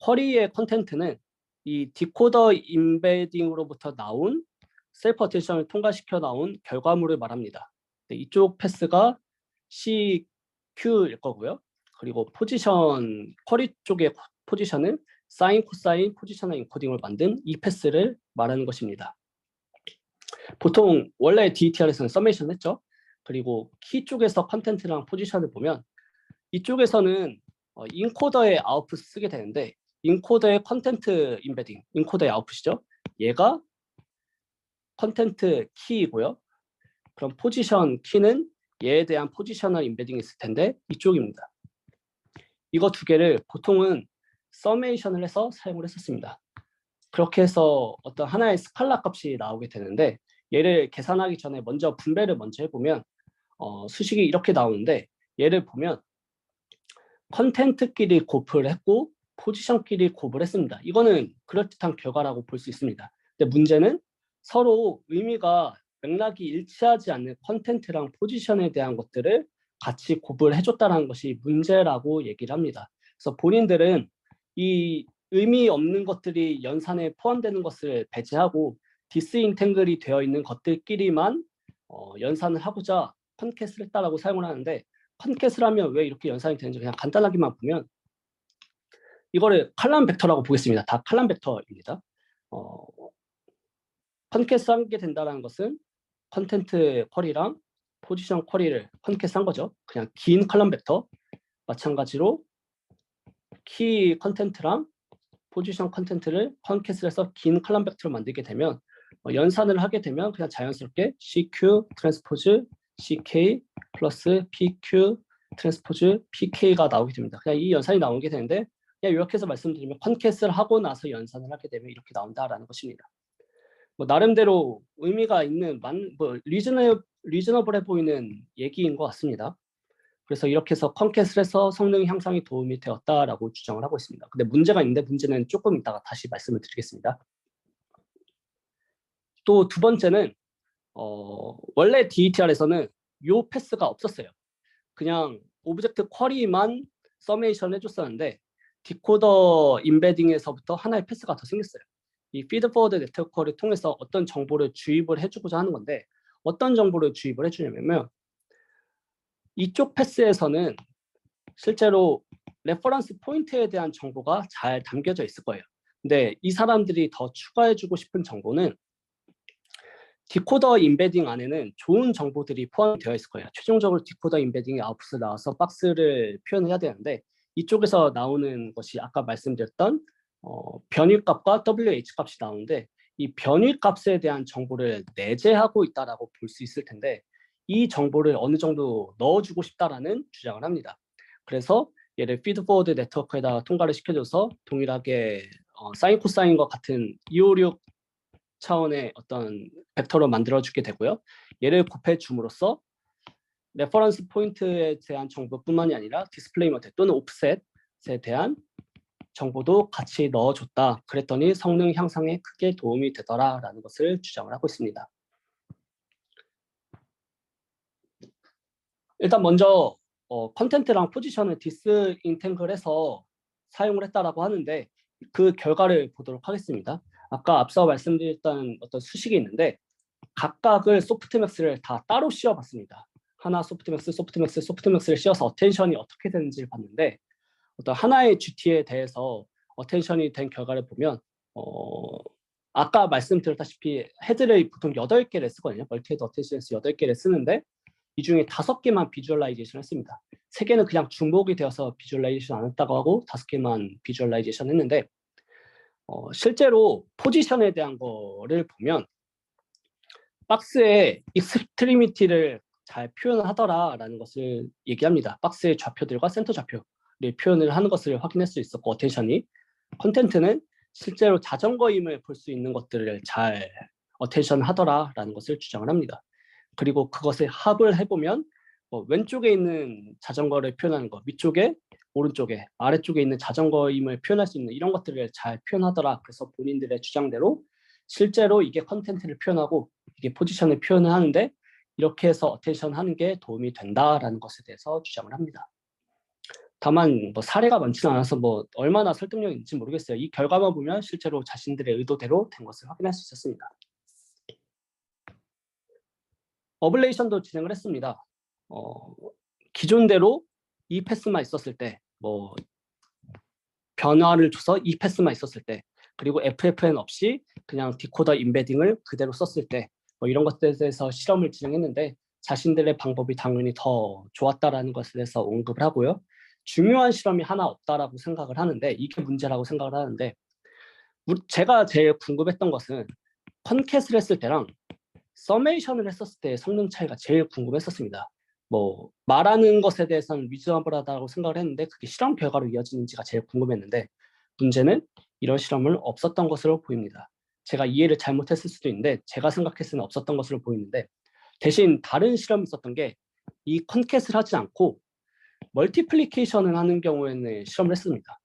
쿼리의 컨텐트는 이 디코더 임베딩으로부터 나온 셀프 어텐션을 통과시켜 나온 결과물을 말합니다. 이쪽 패스가 CQ일 거고요. 그리고 포지션, 쿼리 쪽의 포지션은 사인, 코사인, 포지셔널 인코딩을 만든 이 패스를 말하는 것입니다. 보통 원래 DETR에서는 서메이션 했죠. 그리고 키 쪽에서 컨텐트랑 포지션을 보면 이쪽에서는 인코더의 아웃풋 쓰게 되는데 인코더의 컨텐트 임베딩, 인코더의 아웃풋이죠. 얘가 컨텐트 키이고요. 그럼 포지션 키는 얘에 대한 포지셔널 임베딩이 있을 텐데 이쪽입니다. 이거 두 개를 보통은 서메이션을 해서 사용을 했었습니다. 그렇게 해서 어떤 하나의 스칼라 값이 나오게 되는데 얘를 계산하기 전에 먼저 분배를 먼저 해보면 수식이 이렇게 나오는데 얘를 보면 컨텐트끼리 곱을 했고 포지션끼리 곱을 했습니다. 이거는 그럴듯한 결과라고 볼 수 있습니다. 근데 문제는 서로 의미가 맥락이 일치하지 않는 컨텐트랑 포지션에 대한 것들을 같이 곱을 해줬다는 것이 문제라고 얘기를 합니다. 그래서 본인들은 이 의미 없는 것들이 연산에 포함되는 것을 배제하고 디스인탱글이 되어 있는 것들끼리만 연산을 하고자 컨캣을 했다라고 사용을 하는데 컨캣을 하면 왜 이렇게 연산이 되는지 그냥 간단하게만 보면 이거를 칼럼 벡터라고 보겠습니다. 다 칼럼 벡터입니다. 컨캣을 하게 된다는 것은 컨텐트 쿼리랑 포지션 쿼리를 컨캣한 거죠. 그냥 긴 칼럼 벡터 마찬가지로 키 컨텐트랑 포지션 컨텐트를 컨캣을 해서 긴 칼럼 벡터를 만들게 되면 연산을 하게 되면 그냥 자연스럽게 CQ 트랜스포즈 CK 플러스 PQ 트랜스포즈 PK가 나오게 됩니다. 그냥 이 연산이 나오게 되는데 그냥 요약해서 말씀드리면 컨캣을 하고 나서 연산을 하게 되면 이렇게 나온다라는 것입니다. 나름대로 의미가 있는 리즈너블해 보이는 얘기인 것 같습니다. 그래서 이렇게 해서 컨캣을 해서 성능 향상에 도움이 되었다라고 주장을 하고 있습니다. 근데 문제가 있는데 문제는 조금 이따가 다시 말씀을 드리겠습니다. 또 두 번째는 원래 DETR에서는 요 패스가 없었어요. 그냥 오브젝트 쿼리만 서메이션 해줬었는데 디코더 임베딩에서부터 하나의 패스가 더 생겼어요. 이 피드포워드 네트워크를 통해서 어떤 정보를 주입을 해주고자 하는 건데 어떤 정보를 주입을 해주냐면 이쪽 패스에서는 실제로 레퍼런스 포인트에 대한 정보가 잘 담겨져 있을 거예요. 근데 이 사람들이 더 추가해주고 싶은 정보는 디코더 임베딩 안에는 좋은 정보들이 포함되어 있을 거예요. 최종적으로 디코더 임베딩이 아웃풋을 나와서 박스를 표현해야 되는데 이쪽에서 나오는 것이 아까 말씀드렸던 변위값과 WH 값이 나오는데 이 변위값에 대한 정보를 내재하고 있다라고 볼 수 있을 텐데 이 정보를 어느 정도 넣어주고 싶다라는 주장을 합니다. 그래서 얘를 피드포워드 네트워크에다가 통과를 시켜줘서 동일하게 사인 코사인과 같은 256 차원의 어떤 벡터로 만들어주게 되고요. 얘를 곱해줌으로써 레퍼런스 포인트에 대한 정보뿐만이 아니라 디스플레이 모드 또는 오프셋에 대한 정보도 같이 넣어줬다. 그랬더니 성능 향상에 크게 도움이 되더라라는 것을 주장을 하고 있습니다. 일단 먼저 컨텐트랑 포지션을 디스인탱글해서 사용을 했다라고 하는데 그 결과를 보도록 하겠습니다. 아까 앞서 말씀드렸던 어떤 수식이 있는데 각각을 소프트맥스를 다 따로 씌워봤습니다. 하나 소프트맥스를 씌워서 어텐션이 어떻게 되는지를 봤는데 어떤 하나의 GT에 대해서 어텐션이 된 결과를 보면 아까 말씀드렸다시피 헤드를 보통 8개를 쓰거든요. 멀티헤드 어텐션에서 8개를 쓰는데 이 중에 5개만 비주얼라이제이션 했습니다. 3개는 그냥 중복이 되어서 비주얼라이제이션 안 했다고 하고 5개만 비주얼라이제이션 했는데 실제로 포지션에 대한 거를 보면 박스의 익스트리미티를 잘 표현을 하더라라는 것을 얘기합니다. 박스의 좌표들과 센터 좌표를 표현을 하는 것을 확인할 수 있었고 어텐션이 컨텐트는 실제로 자전거임을 볼 수 있는 것들을 잘 어텐션 하더라라는 것을 주장을 합니다. 그리고 그것을 합을 해보면 뭐 왼쪽에 있는 자전거를 표현하는 거, 위쪽에, 오른쪽에, 아래쪽에 있는 자전거임을 표현할 수 있는 이런 것들을 잘 표현하더라. 그래서 본인들의 주장대로 실제로 이게 컨텐츠를 표현하고 이게 포지션을 표현을 하는데 이렇게 해서 어텐션 하는 게 도움이 된다라는 것에 대해서 주장을 합니다. 다만 뭐 사례가 많지는 않아서 뭐 얼마나 설득력이 있는지 모르겠어요. 이 결과만 보면 실제로 자신들의 의도대로 된 것을 확인할 수 있었습니다. 어블레이션도 진행을 했습니다. 기존대로 이 패스만 있었을 때, 뭐 변화를 줘서 이 패스만 있었을 때, 그리고 FFN 없이 그냥 디코더 임베딩을 그대로 썼을 때, 뭐 이런 것들에 대해서 실험을 진행했는데 자신들의 방법이 당연히 더 좋았다라는 것에 대해서 언급을 하고요. 중요한 실험이 하나 없다라고 생각을 하는데 이게 문제라고 생각을 하는데 제가 제일 궁금했던 것은 컨캣을 했을 때랑 서메이션을 했었을 때의 성능 차이가 제일 궁금했었습니다. 뭐 말하는 것에 대해서는 리즈너블하다고 생각을 했는데 그게 실험 결과로 이어지는지가 제일 궁금했는데 문제는 이런 실험은 없었던 것으로 보입니다. 제가 이해를 잘못했을 수도 있는데 제가 생각했을 때는 없었던 것으로 보이는데 대신 다른 실험이 있었던 게 이 컨캣을 하지 않고 멀티플리케이션을 하는 경우에는 실험을 했습니다.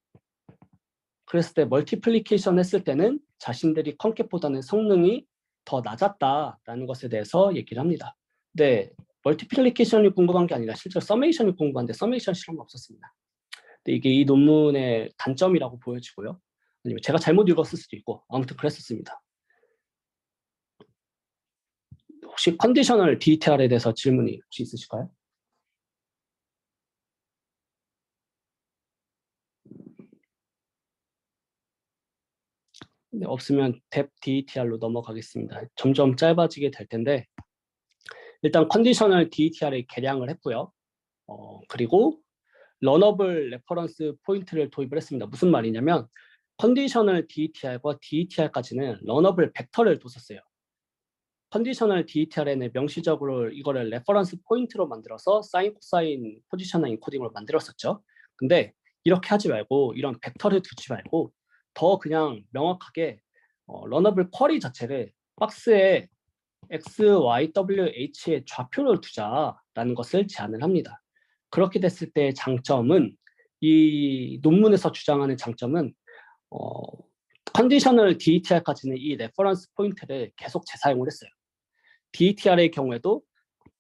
그랬을 때 멀티플리케이션 했을 때는 자신들이 컨캣보다는 성능이 더 낮았다라는 것에 대해서 얘기를 합니다. 근데 멀티플리케이션이 궁금한 게 아니라 실제로 서메이션이 궁금한데 서메이션 실험은 없었습니다. 근데 이게 이 논문의 단점이라고 보여지고요. 아니면 제가 잘못 읽었을 수도 있고 아무튼 그랬었습니다. 혹시 컨디셔널 DETR에 대해서 질문이 혹시 있으실까요? 네, 없으면 뎁 DETR로 넘어가겠습니다. 점점 짧아지게 될 텐데 일단 컨디셔널 DETR에 개량을 했고요. 그리고 러너블 레퍼런스 포인트를 도입을 했습니다. 무슨 말이냐면 컨디셔널 DETR과 DETR까지는 러너블 벡터를 뒀었어요. 컨디셔널 DETR에는 명시적으로 이거를 레퍼런스 포인트로 만들어서 사인, 코사인, 포지셔널 인코딩으로 만들었었죠. 근데 이렇게 하지 말고 이런 벡터를 두지 말고 더 그냥 명확하게 러너블 쿼리 자체를 박스에 X, Y, W, H의 좌표를 두자라는 것을 제안을 합니다. 그렇게 됐을 때 장점은 이 논문에서 주장하는 장점은 컨디셔널 DETR까지는 이 레퍼런스 포인트를 계속 재사용을 했어요. DETR의 경우에도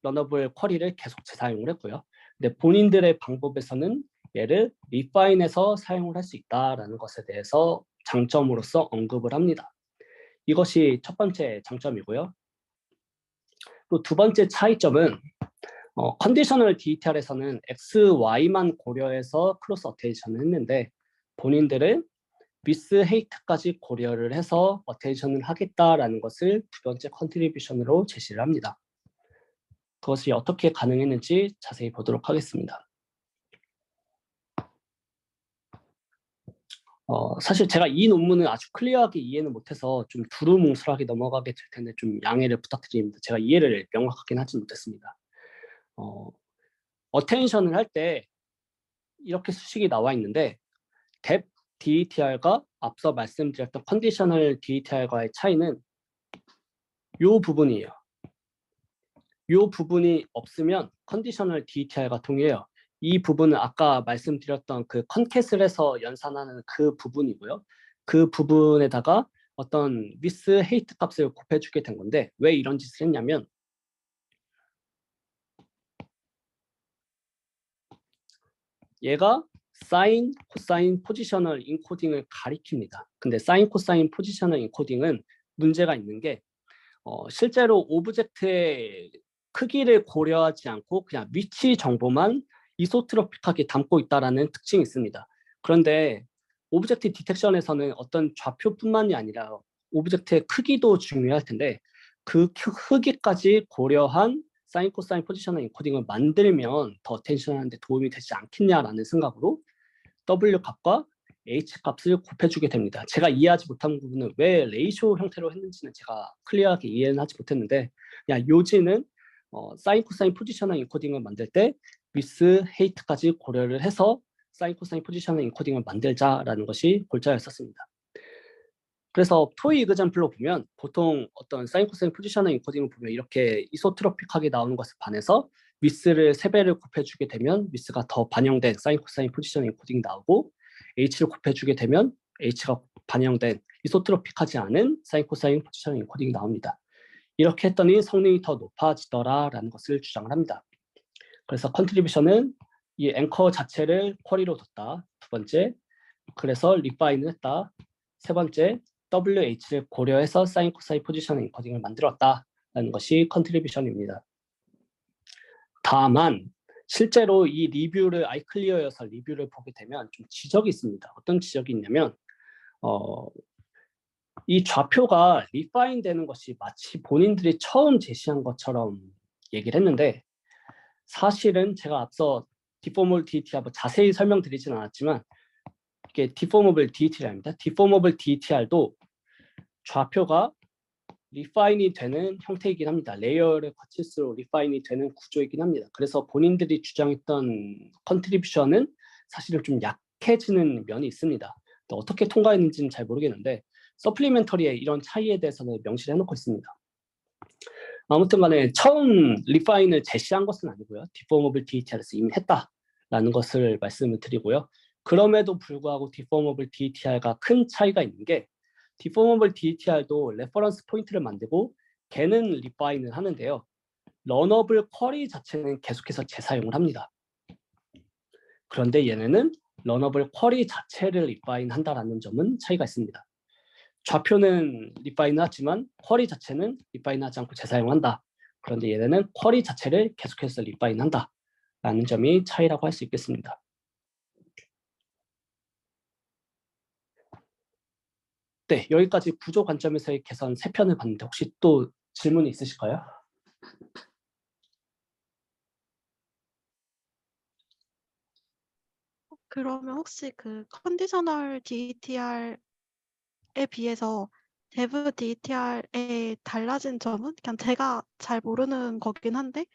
러너블 쿼리를 계속 재사용을 했고요. 근데 본인들의 방법에서는 얘를 리파인해서 사용을 할 수 있다라는 것에 대해서 장점으로서 언급을 합니다. 이것이 첫 번째 장점이고요. 또 두 번째 차이점은 컨디셔널 DETR에서는 X, Y만 고려해서 크로스 어테이션을 했는데 본인들은 위스 헤이트까지 고려를 해서 어테이션을 하겠다라는 것을 두 번째 컨트리뷰션으로 제시를 합니다. 그것이 어떻게 가능했는지 자세히 보도록 하겠습니다. 사실 제가 이 논문을 아주 클리어하게 이해는 못해서 좀 두루뭉술하게 넘어가게 될 텐데 좀 양해를 부탁드립니다. 제가 이해를 명확하게 하지 못했습니다. 어텐션을 할 때 이렇게 수식이 나와 있는데 뎁 DETR과 앞서 말씀드렸던 컨디셔널 DETR과의 차이는 이 부분이에요. 이 부분이 없으면 컨디셔널 DETR과 동일해요. 이 부분은 아까 말씀드렸던 그 컨캣을 해서 연산하는 그 부분이고요. 그 부분에다가 어떤 위스 헤이트 값을 곱해주게 된 건데 왜 이런 짓을 했냐면 얘가 사인, 코사인, 포지셔널 인코딩을 가리킵니다. 근데 사인, 코사인, 포지셔널 인코딩은 문제가 있는 게 실제로 오브젝트의 크기를 고려하지 않고 그냥 위치 정보만 이소트로픽하게 담고 있다는 특징이 있습니다. 그런데 오브젝트 디텍션에서는 어떤 좌표뿐만이 아니라 오브젝트의 크기도 중요할 텐데 그 크기까지 고려한 사인, 코사인, 포지셔널 인코딩을 만들면 더 어텐션하는 데 도움이 되지 않겠냐라는 생각으로 W 값과 H 값을 곱해주게 됩니다. 제가 이해하지 못한 부분은 왜 레이쇼 형태로 했는지는 제가 클리어하게 이해는 하지 못했는데 그냥 요지는 사인, 코사인, 포지셔널 인코딩을 만들 때 위스, 헤이트까지 고려를 해서 사인, 코사인, 포지셔널 인코딩을 만들자라는 것이 골자였었습니다. 그래서 토이 이그젬플로 보면 보통 어떤 사인, 코사인, 포지셔널 인코딩을 보면 이렇게 이소트로픽하게 나오는 것에 반해서 위스를 3배를 곱해주게 되면 위스가 더 반영된 사인 코사인 포지셔닝 코딩이 나오고 h를 곱해주게 되면 h가 반영된 이소트로픽하지 않은 사인 코사인 포지셔닝 코딩이 나옵니다. 이렇게 했더니 성능이 더 높아지더라라는 것을 주장을 합니다. 그래서 컨트리뷰션은 이 앵커 자체를 쿼리로 뒀다. 두 번째, 그래서 리파인을 했다. 세 번째, WH를 고려해서 사인 코사인 포지셔닝 인코딩을 만들었다라는 것이 컨트리뷰션입니다. 다만 실제로 이 리뷰를 아이클리어여서 리뷰를 보게 되면 좀 지적이 있습니다. 어떤 지적이 있냐면 이 좌표가 리파인 되는 것이 마치 본인들이 처음 제시한 것처럼 얘기를 했는데 사실은 제가 앞서 디포머블 DETR 자세히 설명드리진 않았지만 이게 디포머블 DETR입니다. 디포머블 DETR도 좌표가 리파인이 되는 형태이긴 합니다. 레이어를 거칠수록 리파인이 되는 구조이긴 합니다. 그래서 본인들이 주장했던 컨트리뷰션은 사실은 좀 약해지는 면이 있습니다. 또 어떻게 통과했는지는 잘 모르겠는데 서플리멘터리에 이런 차이에 대해서는 명시를 해놓고 있습니다. 아무튼 간에 처음 리파인을 제시한 것은 아니고요. 디포머블 DETR에서 이미 했다라는 것을 말씀을 드리고요. 그럼에도 불구하고 디포머블 DETR과 큰 차이가 있는 게 디포머블 DETR도 레퍼런스 포인트를 만들고 걔는 리파인을 하는데요. 러너블 쿼리 자체는 계속해서 재사용을 합니다. 그런데 얘네는 러너블 쿼리 자체를 리파인 한다라는 점은 차이가 있습니다. 좌표는 리파인을 하지만 쿼리 자체는 리파인 하지 않고 재사용한다. 그런데 얘네는 쿼리 자체를 계속해서 리파인 한다. 라는 점이 차이라고 할 수 있겠습니다. 네, 여기까지 구조 관점에서의 개선 3편을 봤는데 혹시 또 질문이 있으실까요? 그러면 혹시 그 컨디셔널 DETR에 비해서 데브 DETR의 달라진 점은 그냥 제가 잘 모르는 거긴 한데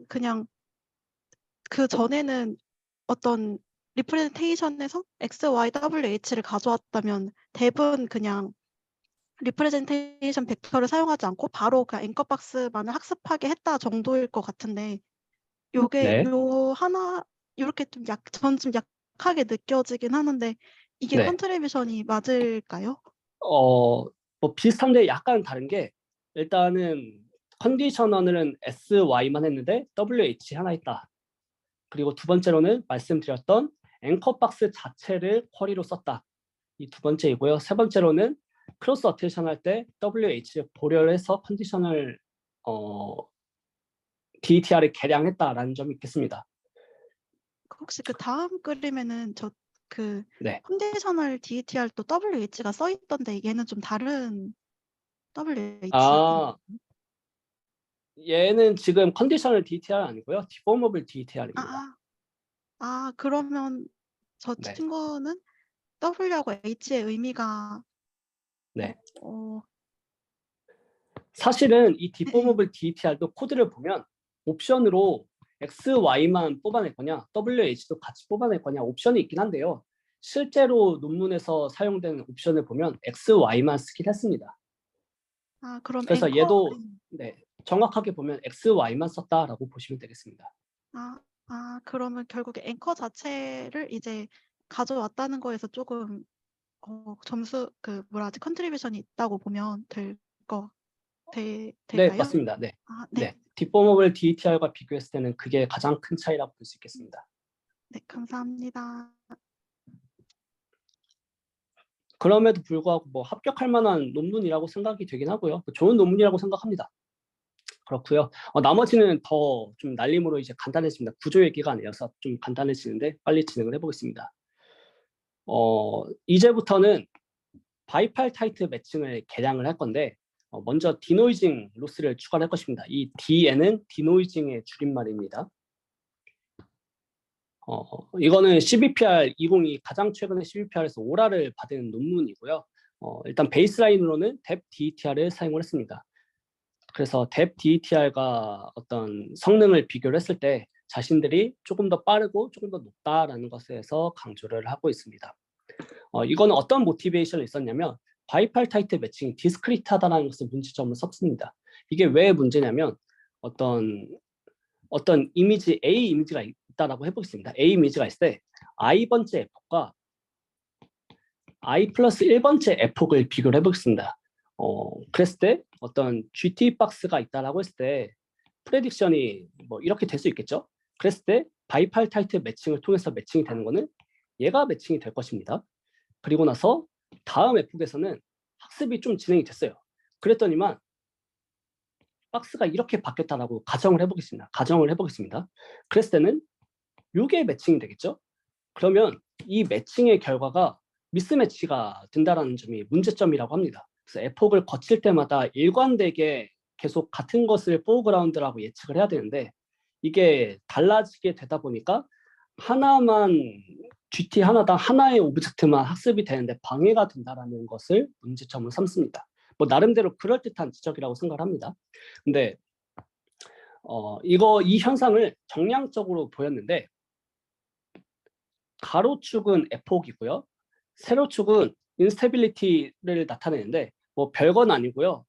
그냥 그 전에는 어떤 리프레젠테이션에서 X, Y, WH를 가져왔다면 dev은 그냥 리프레젠테이션 벡터를 사용하지 않고 바로 그냥 앵커 박스만을 학습하게 했다 정도일 것 같은데 요게 네. 이렇게 전 좀 약하게 느껴지긴 하는데 이게 네. 컨트리뷰션이 맞을까요? 뭐 비슷한데 약간 다른 게 일단은 컨디셔너는 S, Y만 했는데 WH 하나 있다. 그리고 두 번째로는 말씀드렸던 앵커 박스 자체를 쿼리로 썼다. 이 두 번째이고요. 세 번째로는 크로스 어테이션 할 때 WH를 고려를 해서 컨디셔널 DETR을 개량했다라는 점이 있겠습니다. 혹시 그 다음 그림에는 네. 컨디셔널 DETR도 WH가 써 있던데 얘는 좀 다른 WH. 아, 얘는 지금 컨디셔널 DETR 아니고요. 디포머블 DETR입니다. 그러면 저 네. 친구는 W하고 H의 의미가 네. 어, 사실은 이 디포머블 DETR도 코드를 보면 옵션으로 X, Y만 뽑아낼 거냐, WH도 같이 뽑아낼 거냐 옵션이 있긴 한데요. 실제로 논문에서 사용된 옵션을 보면 X, Y만 쓰긴 했습니다. 그럼 그래서 앵커 얘도 네, 정확하게 보면 X, Y만 썼다라고 보시면 되겠습니다. 그러면 결국에 앵커 자체를 이제 가져왔다는 거에서 조금 점수 컨트리뷰션이 있다고 보면 네, 될까요? 맞습니다. 네. 네. 네. 디포머블 DETR과 비교했을 때는 그게 가장 큰 차이라고 볼 수 있겠습니다. 네, 감사합니다. 그럼에도 불구하고 뭐 합격할 만한 논문이라고 생각이 되긴 하고요. 좋은 논문이라고 생각합니다. 그렇고요. 나머지는 더 좀 날림으로 이제 간단해집니다. 구조 얘기가 아니어서 좀 간단해지는데 빨리 진행을 해보겠습니다. 이제부터는 바이팔 타이트 매칭을 개량을 할 건데 먼저 디노이징 로스를 추가할 것입니다. 이 D에는 디노이징의 줄임말입니다. 이거는 CBPR 2022 가장 최근에 CBPR에서 오라를 받은 논문이고요. 일단 베이스라인으로는 dep DETR을 사용을 했습니다. 그래서 dep DETR과 어떤 성능을 비교를 했을 때 자신들이 조금 더 빠르고 조금 더 높다라는 것에서 강조를 하고 있습니다. 이거는 어떤 모티베이션이 있었냐면 바이팔 타이트 매칭이 디스크리트하다는 것을 문제점을 썼습니다. 이게 왜 문제냐면 어떤 어떤 이미지 A 이미지가 있다라고 해보겠습니다. A 이미지가 있을 때 i번째 에폭과 i 플러스 1번째 에폭을 비교를 해보겠습니다. 그랬을 때 어떤 GT 박스가 있다라고 했을 때 프레딕션이 뭐 이렇게 될 수 있겠죠. 그랬을 때 바이팔 타이틀 매칭을 통해서 매칭이 되는 거는 얘가 매칭이 될 것입니다. 그리고 나서 다음 에폭에서는 학습이 좀 진행이 됐어요. 그랬더니만 박스가 이렇게 바뀌었다라고 가정을 해보겠습니다. 그랬을 때는 이게 매칭이 되겠죠. 그러면 이 매칭의 결과가 미스매치가 된다라는 점이 문제점이라고 합니다. 그래서 에폭을 거칠 때마다 일관되게 계속 같은 것을 포그라운드라고 예측을 해야 되는데 이게 달라지게 되다 보니까 하나만 GT 하나당 하나의 오브젝트만 학습이 되는데 방해가 된다라는 것을 문제점을 삼습니다. 뭐 나름대로 그럴듯한 지적이라고 생각을 합니다. 근데 이 현상을 정량적으로 보였는데 가로축은 에폭이고요. 세로축은 인스테빌리티를 나타내는데 뭐 별건 아니고요.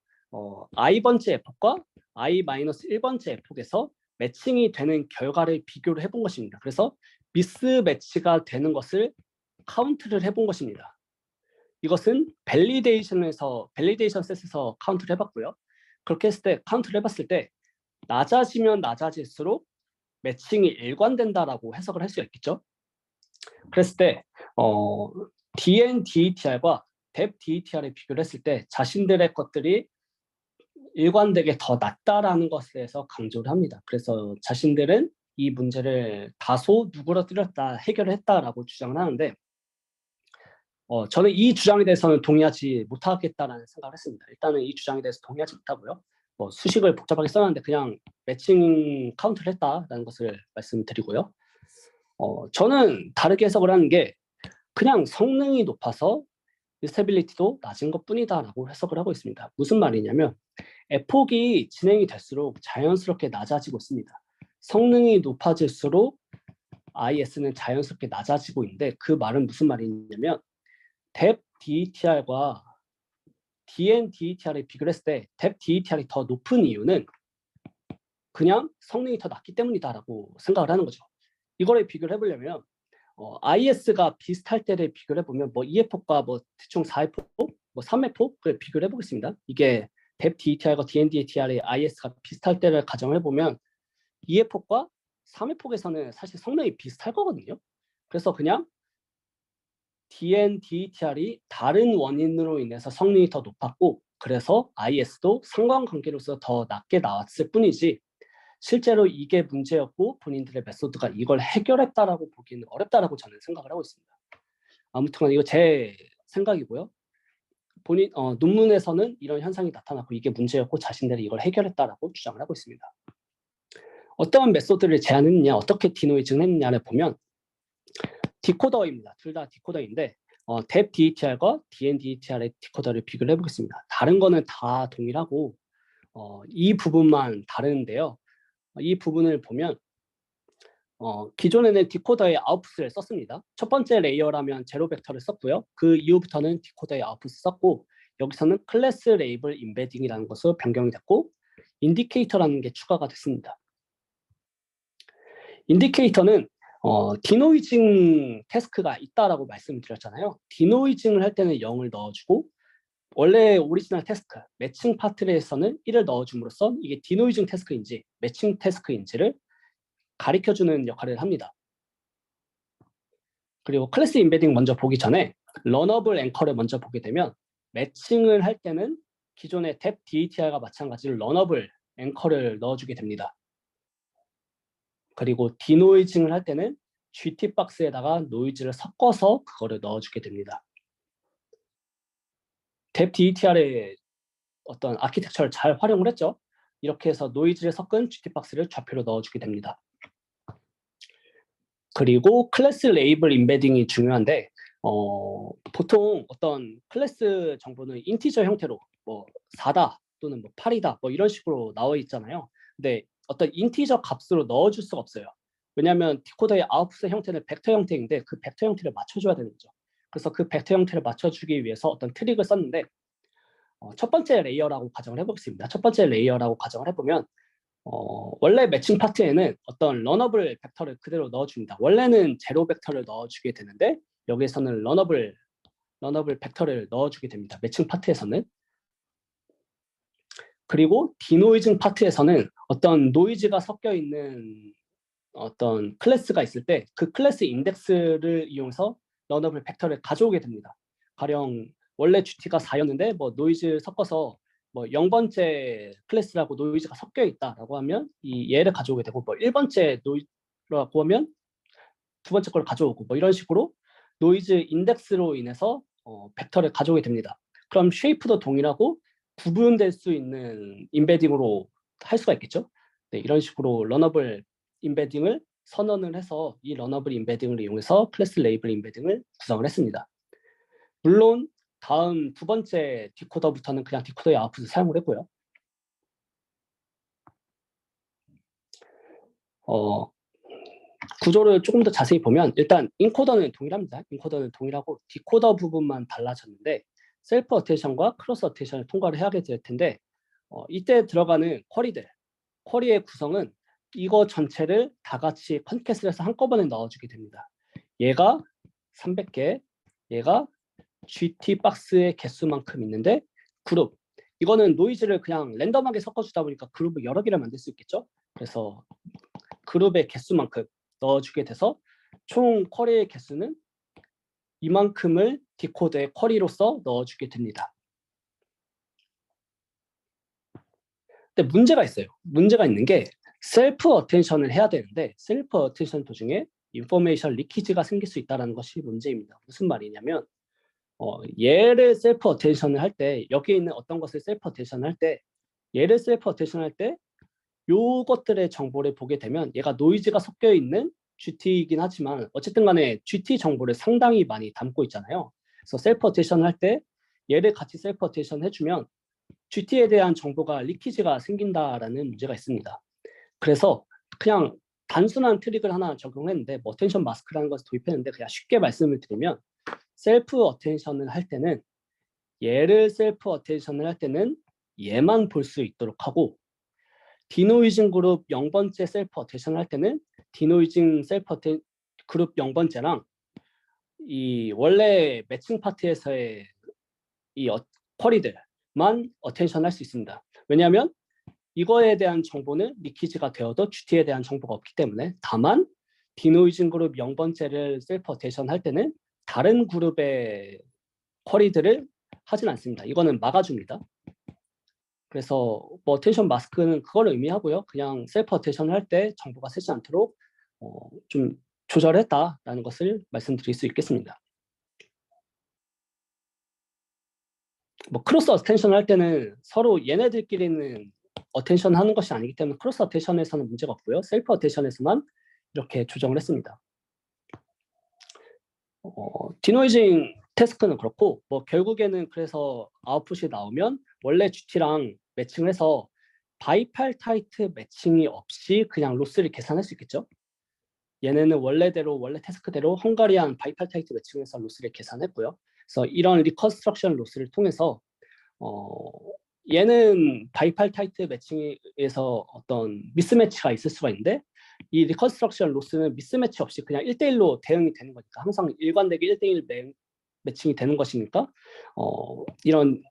i번째 에폭과 i-1번째 에폭에서 매칭이 되는 결과를 비교를 해본 것입니다. 그래서 미스매치가 되는 것을 카운트를 해본 것입니다. 이것은 밸리데이션 셋에서 카운트를 해봤고요. 그렇게 했을 때 카운트를 해봤을 때 낮아지면 낮아질수록 매칭이 일관된다라고 해석을 할 수 있겠죠. 그랬을 때 DN-DETR과 DEP-DETR을 비교를 했을 때 자신들의 것들이 일관되게 더 낫다라는 것에 대해서 강조를 합니다. 그래서 자신들은 이 문제를 다소 누그러뜨렸다, 해결을 했다라고 주장을 하는데 저는 이 주장에 대해서는 동의하지 못하겠다라는 생각을 했습니다. 일단은 이 주장에 대해서 동의하지 못하고요. 수식을 복잡하게 써놨는데 그냥 매칭 카운트를 했다라는 것을 말씀드리고요. 저는 다르게 해석을 하는 게 그냥 성능이 높아서 스테빌리티도 낮은 것뿐이다라고 해석을 하고 있습니다. 무슨 말이냐면 에폭이 진행이 될수록 자연스럽게 낮아지고 있습니다. 성능이 높아질수록 IS는 자연스럽게 낮아지고 있는데 그 말은 무슨 말이냐면 DEP DETR과 DN DETR을 비교를 했을 때 DEP DETR이 더 높은 이유는 그냥 성능이 더 낮기 때문이다라고 생각을 하는 거죠. 이거를 비교를 해보려면 IS가 비슷할 때를 비교를 해보면 뭐 2회폭과 뭐 대충 4회폭, 뭐 3회폭을 비교를 해보겠습니다. 이게 DEP DETR과 DN DETR의 IS가 비슷할 때를 가정을 해보면 2회폭과 3회폭에서는 사실 성능이 비슷할 거거든요. 그래서 그냥 DN DETR이 다른 원인으로 인해서 성능이 더 높았고 그래서 IS도 상관관계로서 더 낮게 나왔을 뿐이지 실제로 이게 문제였고 본인들의 메소드가 이걸 해결했다라고 보기는 어렵다라고 저는 생각을 하고 있습니다. 아무튼 이거 제 생각이고요. 논문에서는 이런 현상이 나타났고 이게 문제였고 자신들이 이걸 해결했다라고 주장을 하고 있습니다. 어떤 메소드를 제안했느냐, 어떻게 디노이징을 했느냐를 보면 디코더입니다. 둘 다 디코더인데 DEP DETR과 DN DETR의 디코더를 비교를 해보겠습니다. 다른 거는 다 동일하고 이 부분만 다른데요. 이 부분을 보면 기존에는 디코더의 아웃풋을 썼습니다. 첫 번째 레이어라면 제로 벡터를 썼고요. 그 이후부터는 디코더의 아웃풋을 썼고 여기서는 클래스 레이블 임베딩이라는 것으로 변경이 됐고 인디케이터라는 게 추가가 됐습니다. 인디케이터는 디노이징 태스크가 있다라고 말씀드렸잖아요. 디노이징을 할 때는 0을 넣어주고 원래 오리지널 태스크, 매칭 파트에서는 1을 넣어줌으로써 이게 디노이징 태스크인지 매칭 태스크인지를 가리켜주는 역할을 합니다. 그리고 클래스 임베딩 먼저 보기 전에 러너블 앵커를 먼저 보게 되면 매칭을 할 때는 기존의 DEP DETR과 마찬가지로 러너블 앵커를 넣어주게 됩니다. 그리고 디노이징을 할 때는 GT박스에다가 노이즈를 섞어서 그거를 넣어주게 됩니다. DEP DETR의 어떤 아키텍처를 잘 활용을 했죠. 이렇게 해서 노이즈를 섞은 GT박스를 좌표로 넣어주게 됩니다. 그리고 클래스 레이블 임베딩이 중요한데 보통 어떤 클래스 정보는 인티저 형태로 뭐 4다 또는 뭐 8이다 뭐 이런 식으로 나와 있잖아요. 근데 어떤 인티저 값으로 넣어줄 수가 없어요. 왜냐하면 디코더의 아웃풋의 형태는 벡터 형태인데 그 벡터 형태를 맞춰줘야 되는 거죠. 그래서 그 벡터 형태를 맞춰주기 위해서 어떤 트릭을 썼는데 첫 번째 레이어라고 가정을 해보겠습니다. 첫 번째 레이어라고 가정을 해보면 원래 매칭 파트에는 어떤 러너블 벡터를 그대로 넣어줍니다. 원래는 제로 벡터를 넣어주게 되는데 여기에서는 러너블 벡터를 넣어주게 됩니다. 매칭 파트에서는. 그리고 디노이징 파트에서는 어떤 노이즈가 섞여 있는 어떤 클래스가 있을 때 그 클래스 인덱스를 이용해서 러너블 벡터를 가져오게 됩니다. 가령 원래 GT가 4였는데 뭐 노이즈 섞어서 뭐 0번째 클래스라고 노이즈가 섞여 있다라고 하면 이 얘를 가져오게 되고 뭐 1번째 노이즈라고 하면 두 번째 걸 가져오고 뭐 이런 식으로 노이즈 인덱스로 인해서 벡터를 가져오게 됩니다. 그럼 쉐이프도 동일하고 구분될 수 있는 인베딩으로 할 수가 있겠죠. 네, 이런 식으로 러너블 인베딩을 선언을 해서 이 러너블 인베딩을 이용해서 클래스 레이블 인베딩을 구성을 했습니다. 물론 다음 두 번째 디코더부터는 그냥 디코더의 아웃풋을 사용을 했고요. 구조를 조금 더 자세히 보면 일단 인코더는 동일합니다. 인코더는 동일하고 디코더 부분만 달라졌는데 셀프 어테이션과 크로스 어테이션을 통과를 해야 될 텐데 이때 들어가는 쿼리의 구성은 이거 전체를 다 같이 컨캐슬 해서 한꺼번에 넣어주게 됩니다. 얘가 300개, 얘가 GT 박스의 개수만큼 있는데 그룹, 이거는 노이즈를 그냥 랜덤하게 섞어주다 보니까 그룹을 여러 개를 만들 수 있겠죠. 그래서 그룹의 개수만큼 넣어주게 돼서 총 쿼리의 개수는 이만큼을 디코더의 쿼리로서 넣어주게 됩니다. 근데 문제가 있어요. 문제가 있는 게 셀프 어텐션을 해야 되는데 셀프 어텐션 도중에 인포메이션 리키지가 생길 수 있다는 것이 문제입니다. 무슨 말이냐면 얘를 셀프 어텐션을 할 때 여기에 있는 어떤 것을 셀프 어텐션을 할 때 얘를 셀프 어텐션을 할 때 요것들의 정보를 보게 되면 얘가 노이즈가 섞여 있는 GT이긴 하지만 어쨌든 간에 GT 정보를 상당히 많이 담고 있잖아요. 그래서 셀프 어텐션을 할 때 얘를 같이 셀프 어텐션 해주면 GT에 대한 정보가 리키지가 생긴다라는 문제가 있습니다. 그래서 그냥 단순한 트릭을 하나 적용했는데 뭐 어텐션 마스크라는 것을 도입했는데 그냥 쉽게 말씀을 드리면 셀프 어텐션을 할 때는 얘를 셀프 어텐션을 할 때는 얘만 볼 수 있도록 하고 디노이징 그룹 0번째 셀프 어텐션을 할 때는 디노이징 그룹 0번째랑 이 원래 매칭 파트에서의 이 쿼리들만 어텐션 할 수 있습니다. 왜냐하면 이거에 대한 정보는 리키지가 되어도 GT에 대한 정보가 없기 때문에 다만 디노이징 그룹 0번째를 셀프 어텐션 할 때는 다른 그룹의 쿼리들을 하진 않습니다. 이거는 막아줍니다. 그래서 뭐 어텐션 마스크는 그걸 의미하고요. 그냥 셀프 어텐션을 할 때 정보가 새지 않도록 좀 조절했다라는 것을 말씀드릴 수 있겠습니다. 뭐 크로스 어텐션을 할 때는 서로 얘네들끼리는 어텐션 하는 것이 아니기 때문에 크로스 어텐션에서는 문제가 없고요. 셀프 어텐션에서만 이렇게 조정을 했습니다. 디노이징 태스크는 그렇고 뭐 결국에는 그래서 아웃풋이 나오면 원래 GT랑 매칭을 해서 바이팔타이트 매칭이 없이 그냥 로스를 계산할 수 있겠죠. 얘네는 원래 태스크대로 헝가리안 바이팔타이트 매칭해서 로스를 계산했고요. 그래서 이런 리컨스트럭션 로스를 통해서 얘는 바이팔타이트 매칭에서 어떤 미스매치가 있을 수가 있는데 이 리컨스트럭션 로스는 미스매치 없이 그냥 1대1로 대응이 되는 거니까 항상 일관되게 1대1 매칭이 되는 것이니까 이런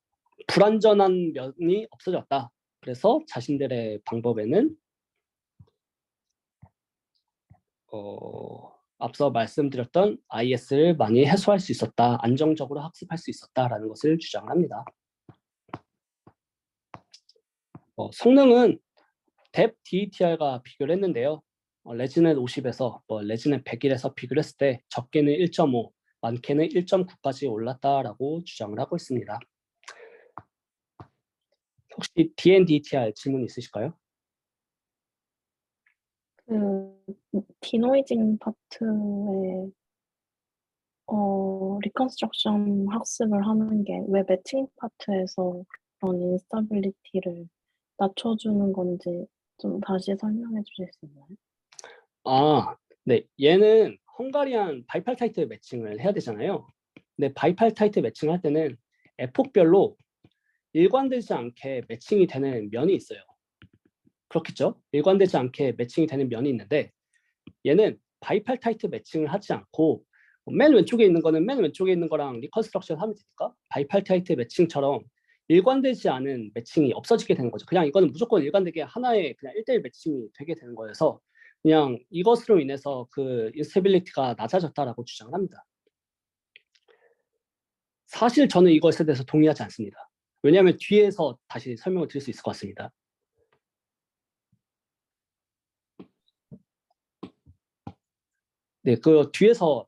불완전한 면이 없어졌다. 그래서 자신들의 방법에는 앞서 말씀드렸던 IS를 많이 해소할 수 있었다. 안정적으로 학습할 수 있었다라는 것을 주장합니다. 성능은 dep DETR과 비교를 했는데요. 레지넷 50에서 레지넷 101에서 비교를 했을 때 적게는 1.5, 많게는 1.9까지 올랐다라고 주장을 하고 있습니다. 혹시 DNDTR 질문 있으실까요? 디노이징 파트에 리컨스트럭션 학습을 하는 게 왜 매칭 파트에서 그런 인스타빌리티를 낮춰주는 건지 좀 다시 설명해 주실 수 있나요? 네. 얘는 헝가리안 바이팔타이트 매칭을 해야 되잖아요. 근데 바이팔타이트 매칭을 할 때는 에폭별로 일관되지 않게 매칭이 되는 면이 있어요. 그렇겠죠. 일관되지 않게 매칭이 되는 면이 있는데 얘는 바이팔타이트 매칭을 하지 않고 맨 왼쪽에 있는 거는 맨 왼쪽에 있는 거랑 리컨스트럭션 하면 되니까 바이팔타이트 매칭처럼 일관되지 않은 매칭이 없어지게 되는 거죠. 그냥 이거는 무조건 일관되게 하나의 그냥 1대1 매칭이 되게 되는 거여서 그냥 이것으로 인해서 그 인스테빌리티가 낮아졌다라고 주장을 합니다. 사실 저는 이것에 대해서 동의하지 않습니다. 왜냐하면 뒤에서 다시 설명을 드릴 수 있을 것 같습니다. 네, 그 뒤에서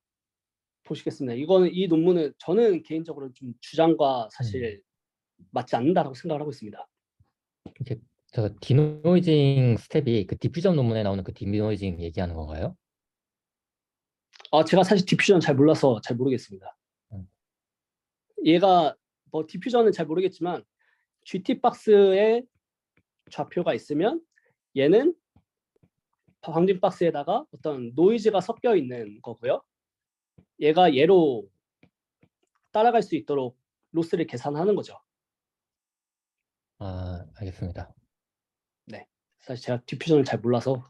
보시겠습니다. 이 논문은 저는 개인적으로 좀 주장과 사실 맞지 않는다라고 생각을 하고 있습니다. 이제 저 디노이징 스텝이 그 디퓨전 논문에 나오는 그 디노이징 얘기하는 건가요? 제가 사실 디퓨전 잘 몰라서 잘 모르겠습니다. 얘가 뭐 디퓨전은 잘 모르겠지만 GT 박스에 좌표가 있으면 얘는 바운딩 박스에다가 어떤 노이즈가 섞여 있는 거고요. 얘가 얘로 따라갈 수 있도록 로스를 계산하는 거죠. 아, 알겠습니다. 네, 사실 제가 디퓨전을 잘 몰라서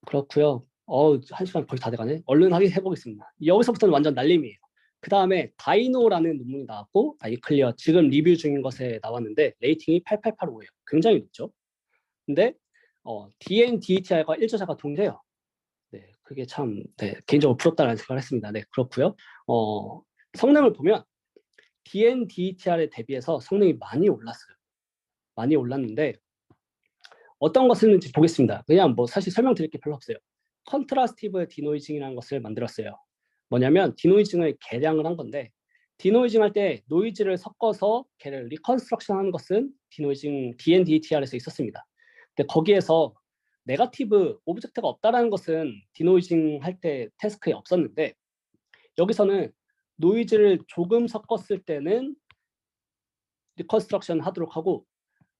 그렇고요. 1시간 거의 다 돼가네. 얼른 해보겠습니다. 여기서부터는 완전 날림이에요. 그 다음에 다이노라는 논문이 나왔고 아이클리어 지금 리뷰 중인 것에 나왔는데 레이팅이 8885예요. 굉장히 높죠. 근데 DNDETR과 일조자가 동일해요. 네, 그게 참 개인적으로 부럽다는 생각을 했습니다. 네, 그렇고요. 성능을 보면 DNDETR에 대비해서 성능이 많이 올랐어요. 많이 올랐는데 어떤 거 쓰는지 보겠습니다. 그냥 뭐 사실 설명드릴 게 별로 없어요. 컨트라스티브 디노이징이라는 것을 만들었어요. 뭐냐면 디노이징을 계량을 한 건데 디노이징 할 때 노이즈를 섞어서 걔를 리컨스트럭션 하는 것은 디노이징 DNDETR에서 있었습니다. 근데 거기에서 네거티브 오브젝트가 없다라는 것은 디노이징 할 때 태스크에 없었는데 여기서는 노이즈를 조금 섞었을 때는 리컨스트럭션 하도록 하고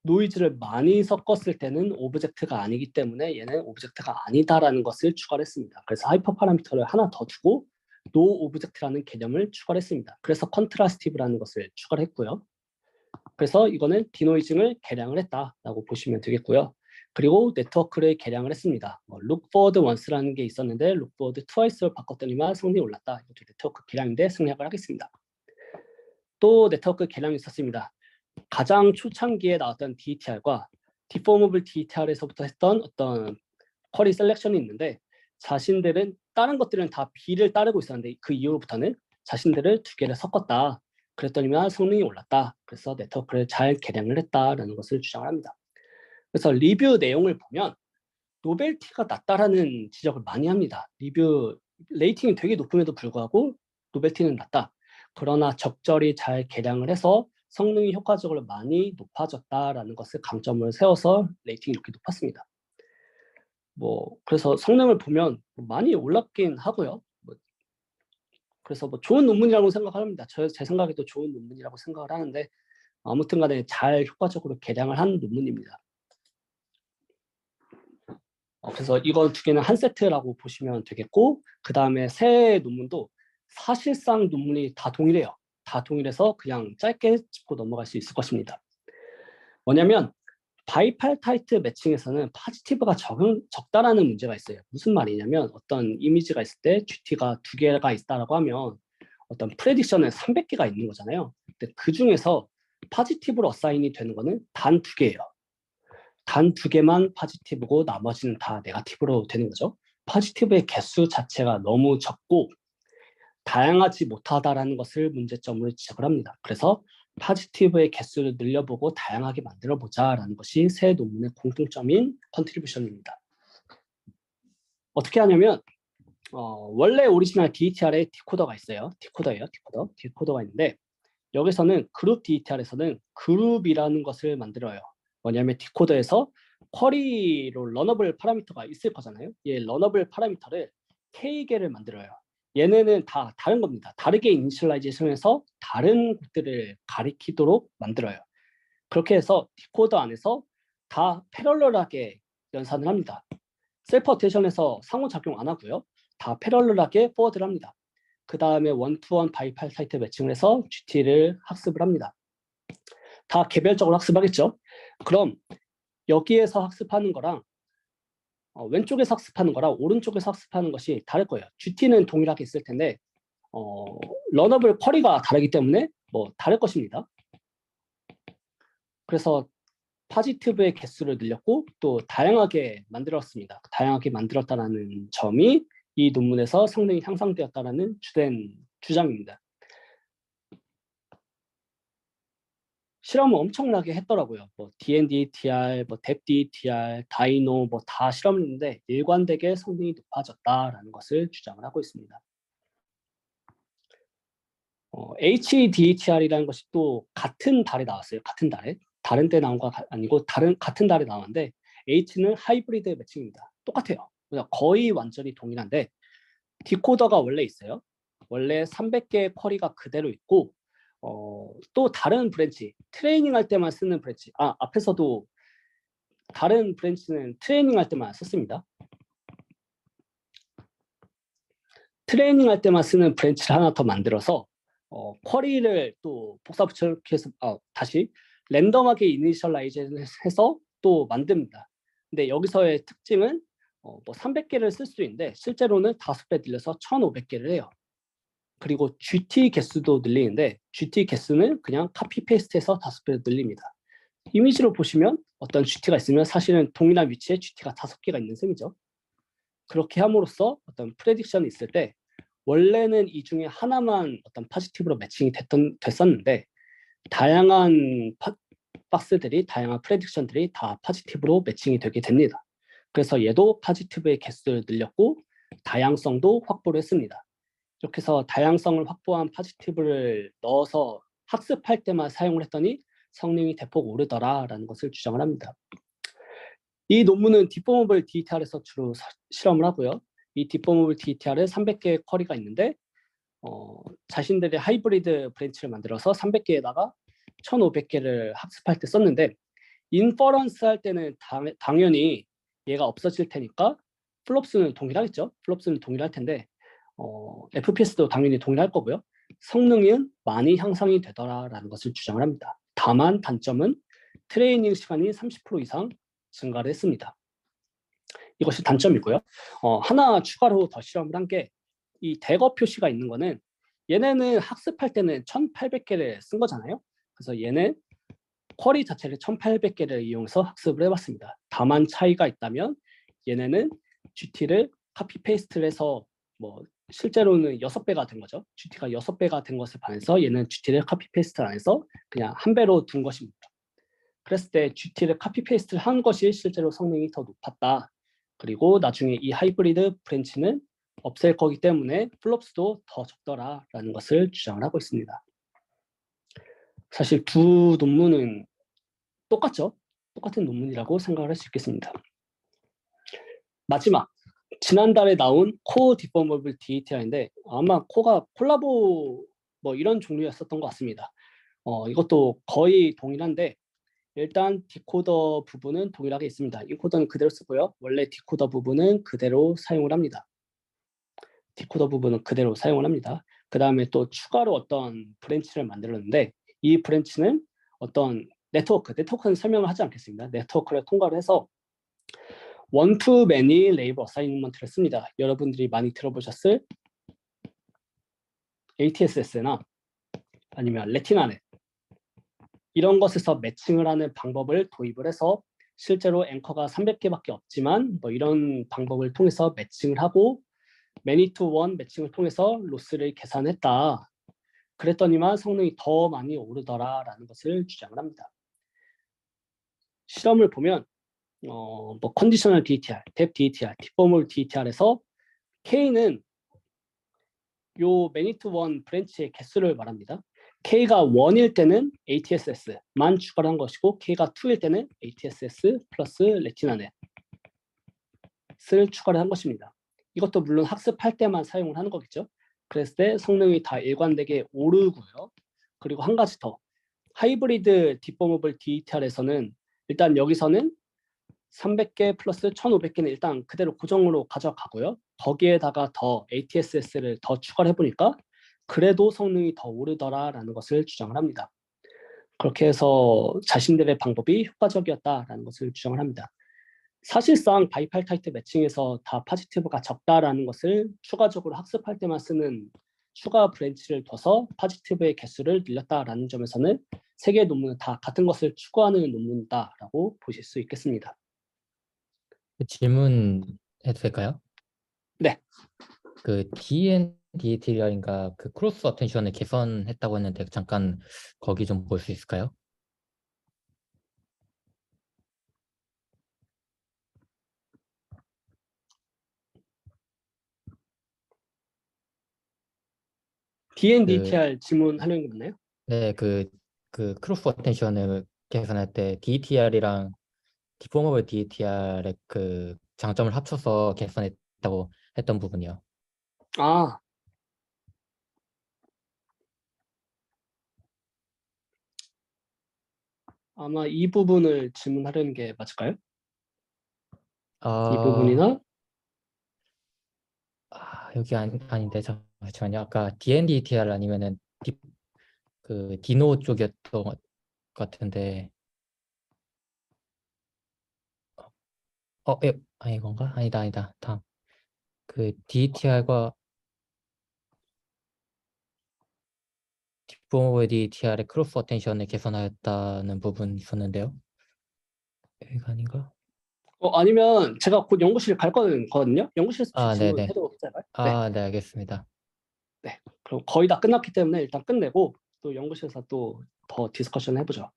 노이즈를 많이 섞었을 때는 오브젝트가 아니기 때문에 얘는 오브젝트가 아니다라는 것을 추가를 했습니다. 그래서 하이퍼 파라미터를 하나 더 두고 노 오브젝트라는 개념을 추가를 했습니다. 그래서 컨트라스티브라는 것을 추가를 했고요. 그래서 이거는 디노이징을 계량을 했다라고 보시면 되겠고요. 그리고 네트워크를 계량을 했습니다. look forward once라는 게 있었는데 look forward twice로 바꿨더니만 성능이 올랐다. 이것도 네트워크 계량인데 생략을 하겠습니다. 또 네트워크 계량이 있었습니다. 가장 초창기에 나왔던 DETR과 디포머블 DETR에서부터 했던 어떤 쿼리 셀렉션이 있는데 자신들은 다른 것들은 다 B를 따르고 있었는데 그 이후로부터는 자신들을 두 개를 섞었다. 그랬더니만 성능이 올랐다. 그래서 네트워크를 잘 계량을 했다라는 것을 주장을 합니다. 그래서 리뷰 내용을 보면 노벨티가 낮다라는 지적을 많이 합니다. 리뷰 레이팅이 되게 높음에도 불구하고 노벨티는 낮다. 그러나 적절히 잘 계량을 해서 성능이 효과적으로 많이 높아졌다라는 것을 강점을 세워서 레이팅이 이렇게 높았습니다. 그래서 성능을 보면 많이 올랐긴 하고요. 그래서 좋은 논문이라고 생각합니다. 제 생각에도 좋은 논문이라고 생각을 하는데 아무튼 간에 잘 효과적으로 계량을 한 논문입니다. 그래서 이건 두 개는 한 세트라고 보시면 되겠고 그 다음에 새 논문도 사실상 논문이 다 동일해요. 다 동일해서 그냥 짧게 짚고 넘어갈 수 있을 것입니다. 뭐냐면 바이팔타이트 매칭에서는 파지티브가 적다라는 문제가 있어요. 무슨 말이냐면 어떤 이미지가 있을 때 GT가 두 개가 있다라고 하면 어떤 프레딕션은 300개가 있는 거잖아요. 근데 그 중에서 파지티브로 어사인이 되는 거는 단 두 개예요. 단 두 개만 파지티브고 나머지는 다 네거티브로 되는 거죠. 파지티브의 개수 자체가 너무 적고 다양하지 못하다라는 것을 문제점으로 지적을 합니다. 그래서 파지티브의 개수를 늘려보고 다양하게 만들어보자라는 것이 새 논문의 공통점인 컨트리뷰션입니다. 어떻게 하냐면 원래 오리지널 DETR에 디코더가 있어요. 디코더가 있는데 여기서는 그룹 DETR에서는 그룹이라는 것을 만들어요. 뭐냐면 디코더에서 쿼리로 러너블 파라미터가 있을 거잖아요. 이 러너블 파라미터를 K개를 만들어요. 얘네는 다 다른 겁니다. 다르게 이니셜라이제이션해서 다른 것들을 가리키도록 만들어요. 그렇게 해서 디코더 안에서 다 패럴럴하게 연산을 합니다. 셀프 어테이션에서 상호작용 안 하고요. 다 패럴럴하게 포워드를 합니다. 그 다음에 원투원 바이팔타이트 매칭을 해서 GT를 학습을 합니다. 다 개별적으로 학습하겠죠. 그럼 여기에서 학습하는 거랑 왼쪽에서 학습하는 거랑 오른쪽에서 학습하는 것이 다를 거예요. GT는 동일하게 있을 텐데 러너블 쿼리가 다르기 때문에 뭐 다를 것입니다. 그래서 파지티브의 개수를 늘렸고 또 다양하게 만들었습니다. 다양하게 만들었다는 점이 이 논문에서 성능이 향상되었다는 주된 주장입니다. 실험을 엄청나게 했더라고요. 뭐 DNDTR, 뭐 DepDTR, 다이노 뭐 다 실험했는데 일관되게 성능이 높아졌다라는 것을 주장을 하고 있습니다. HDTR이라는 것이 또 같은 달에 나왔어요. 같은 달에. 다른 때 나온 거 아니고 같은 달에 나왔는데 H는 하이브리드 매칭입니다. 똑같아요. 그냥 거의 완전히 동일한데 디코더가 원래 있어요. 원래 300개의 쿼리가 그대로 있고 또 다른 브랜치, 트레이닝 할 때만 쓰는 브랜치. 앞에서도 다른 브랜치는 트레이닝 할 때만 썼습니다. 트레이닝 할 때만 쓰는 브랜치를 하나 더 만들어서 쿼리를 또 복사 붙여서 다시 랜덤하게 이니셜라이즈해서 또 만듭니다. 근데 여기서의 특징은 뭐 300개를 쓸 수 있는데 실제로는 5배 늘려서 1500개를 해요. 그리고 GT 개수도 늘리는데 GT 개수는 그냥 카피 페이스트해서 5배로 늘립니다. 이미지로 보시면 어떤 GT가 있으면 사실은 동일한 위치에 GT가 5개가 있는 셈이죠. 그렇게 함으로써 어떤 프레딕션이 있을 때 원래는 이 중에 하나만 어떤 파지티브로 매칭이 됐었는데 다양한 박스들이 다양한 프레딕션들이 다 파지티브로 매칭이 되게 됩니다. 그래서 얘도 파지티브의 개수를 늘렸고 다양성도 확보를 했습니다. 이렇게 해서 다양성을 확보한 파지티브를 넣어서 학습할 때만 사용을 했더니 성능이 대폭 오르더라라는 것을 주장을 합니다. 이 논문은 디포머블 DTR에서 주로 실험을 하고요. 이 디포머블 DTR에 300개의 쿼리가 있는데 자신들의 하이브리드 브랜치를 만들어서 300개에다가 1500개를 학습할 때 썼는데 인퍼런스 할 때는 당연히 얘가 없어질 테니까 플롭스는 동일하겠죠. 플롭스는 동일할 텐데 FPS도 당연히 동일할 거고요. 성능은 많이 향상이 되더라라는 것을 주장을 합니다. 다만 단점은 트레이닝 시간이 30% 이상 증가를 했습니다. 이것이 단점이고요. 하나 추가로 더 실험을 한 게 이 대거 표시가 있는 거는 얘네는 학습할 때는 1800개를 쓴 거잖아요. 그래서 얘는 쿼리 자체를 1800개를 이용해서 학습을 해봤습니다. 다만 차이가 있다면 얘네는 GT를 카피 페이스트를 해서 뭐 실제로는 6배가 된 거죠. GT가 6배가 된 것에 반해서 얘는 GT를 카피 페이스트를 안 해서 그냥 1배로 둔 것입니다. 그랬을 때 GT를 카피 페이스트를 한 것이 실제로 성능이 더 높았다. 그리고 나중에 이 하이브리드 브랜치는 없앨 거기 때문에 플롭스도 더 적더라라는 것을 주장을 하고 있습니다. 사실 두 논문은 똑같죠? 똑같은 논문이라고 생각을 할 수 있겠습니다. 마지막, 지난달에 나온 코어 디포머블 DTR인데 아마 코가 콜라보 뭐 이런 종류였었던 것 같습니다. 이것도 거의 동일한데 일단 디코더 부분은 동일하게 있습니다. 인코더는 그대로 쓰고요. 원래 디코더 부분은 그대로 사용을 합니다. 디코더 부분은 그대로 사용을 합니다. 그 다음에 또 추가로 어떤 브랜치를 만들었는데 이 브랜치는 어떤 네트워크는 설명을 하지 않겠습니다. 네트워크를 통과를 해서 원투매니 레이블 어사이먼트를 씁니다. 여러분들이 많이 들어보셨을 ATSS나 아니면 레티나넷 이런 것에서 매칭을 하는 방법을 도입을 해서 실제로 앵커가 300개밖에 없지만 뭐 이런 방법을 통해서 매칭을 하고 매니 투 원 매칭을 통해서 로스를 계산했다. 그랬더니만 성능이 더 많이 오르더라라는 것을 주장을 합니다. 실험을 보면 뭐 컨디셔널 DTR, 뎁 DTR, 디포멀 DTR에서 K는 요 매니 투 원 브랜치의 개수를 말합니다. K가 1일 때는 ATSS만 추가를 한 것이고 K가 2일 때는 ATSS 플러스 레티나넷을 추가를 한 것입니다. 이것도 물론 학습할 때만 사용을 하는 거겠죠. 그랬을 때 성능이 다 일관되게 오르고요. 그리고 한 가지 더, 하이브리드 디포머블 DTR에서는 일단 여기서는 300개 플러스 1500개는 일단 그대로 고정으로 가져가고요. 거기에다가 더 ATSS를 더 추가를 해보니까 그래도 성능이 더 오르더라라는 것을 주장을 합니다. 그렇게 해서 자신들의 방법이 효과적이었다라는 것을 주장을 합니다. 사실상 바이팔타이트 매칭에서 다 파지티브가 적다라는 것을 추가적으로 학습할 때만 쓰는 추가 브랜치를 둬서 파지티브의 개수를 늘렸다라는 점에서는 세 개의 논문은 다 같은 것을 추구하는 논문이다라고 보실 수 있겠습니다. 질문 해도 될까요? 네. 그 DNDTR인가 그 크로스 어텐션을 개선했다고 했는데 잠깐 거기 좀 볼 수 있을까요? DNDTR 질문하려는 게 맞나요? 네, 그 크로스 어텐션을 개선할 때 DTR이랑 디포머블 DTR의 그 장점을 합쳐서 개선했다고 했던 부분이요. 아, 아마 이 부분을 질문하려는 게 맞을까요? 이 아, 부분이나 여기 아닌데 잠시만요. 아까 DNDTR 아니면은 그 디노 쪽이었던 것 같은데 이건가? 아니다. 다음. 그 DTR과 디포머블 DTR의 크로스 어텐션을 개선하였다는 부분이 있었는데요. 여기가 아닌가? 아니면 제가 곧 연구실 갈 거거든요. 연구실에서 혹시 네네. 질문해도 될까요? 네. 네, 알겠습니다. 네. 그럼 거의 다 끝났기 때문에 일단 끝내고 또 연구실에서 또 더 디스커션 해보죠.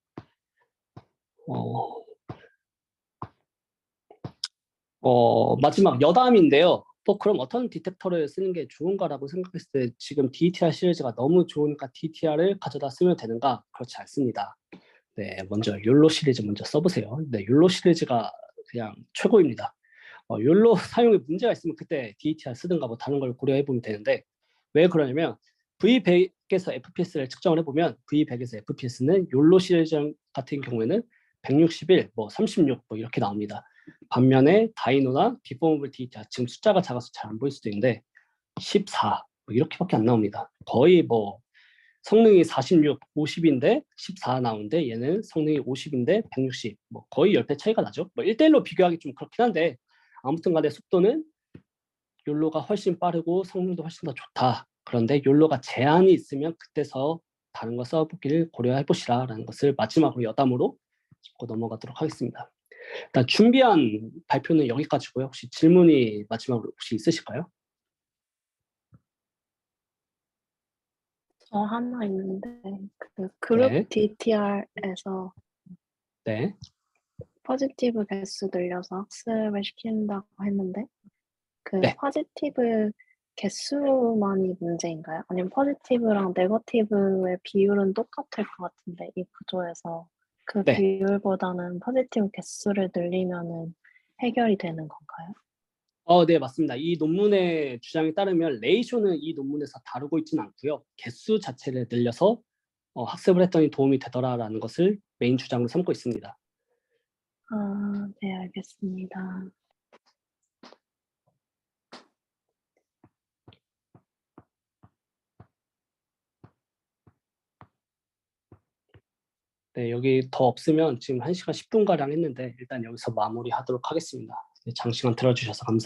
마지막 여담인데요. 또 그럼 어떤 디텍터를 쓰는 게 좋은가라고 생각했을 때 지금 DTR 시리즈가 너무 좋으니까 DTR을 가져다 쓰면 되는가? 그렇지 않습니다. 네, 먼저 욜로 시리즈 먼저 써보세요. 네, 욜로 시리즈가 그냥 최고입니다. 욜로 사용에 문제가 있으면 그때 DTR 쓰든가 뭐 다른 걸 고려해보면 되는데 왜 그러냐면 V100에서 FPS를 측정을 해보면 V100에서 FPS는 욜로 시리즈 같은 경우에는 161, 뭐 36, 뭐 이렇게 나옵니다. 반면에 다이노나 디포머블 DTR 지금 숫자가 작아서 잘 안 보일 수도 있는데 14, 뭐 이렇게밖에 안 나옵니다. 거의 뭐 성능이 46, 50인데 14 나오는데 얘는 성능이 50인데 160, 뭐 거의 10배 차이가 나죠. 뭐 1대1로 비교하기 좀 그렇긴 한데 아무튼 간에 속도는 욜로가 훨씬 빠르고 성능도 훨씬 더 좋다. 그런데 욜로가 제한이 있으면 그때서 다른 거 써보기를 고려해 보시라라는 것을 마지막으로 여담으로 짚고 넘어가도록 하겠습니다. 일단 준비한 발표는 여기까지고요. 혹시 질문이 마지막으로 혹시 있으실까요? 저 하나 있는데 그 그룹 네. DTR에서 네. 포지티브 개수 늘려서 학습을 시킨다고 했는데 그 네. 포지티브 개수만이 문제인가요? 아니면 포지티브랑 네거티브의 비율은 똑같을 것 같은데 이 구조에서 그 네. 비율보다는 포지티브 개수를 늘리면은 해결이 되는 건가요? 네, 맞습니다. 이 논문의 주장에 따르면 레이쇼는 이 논문에서 다루고 있지는 않고요. 개수 자체를 늘려서 학습을 했더니 도움이 되더라라는 것을 메인 주장으로 삼고 있습니다. 네, 알겠습니다. 네, 여기 더 없으면 지금 1시간 10분가량 했는데 일단 여기서 마무리하도록 하겠습니다. 네, 장시간 들어주셔서 감사합니다.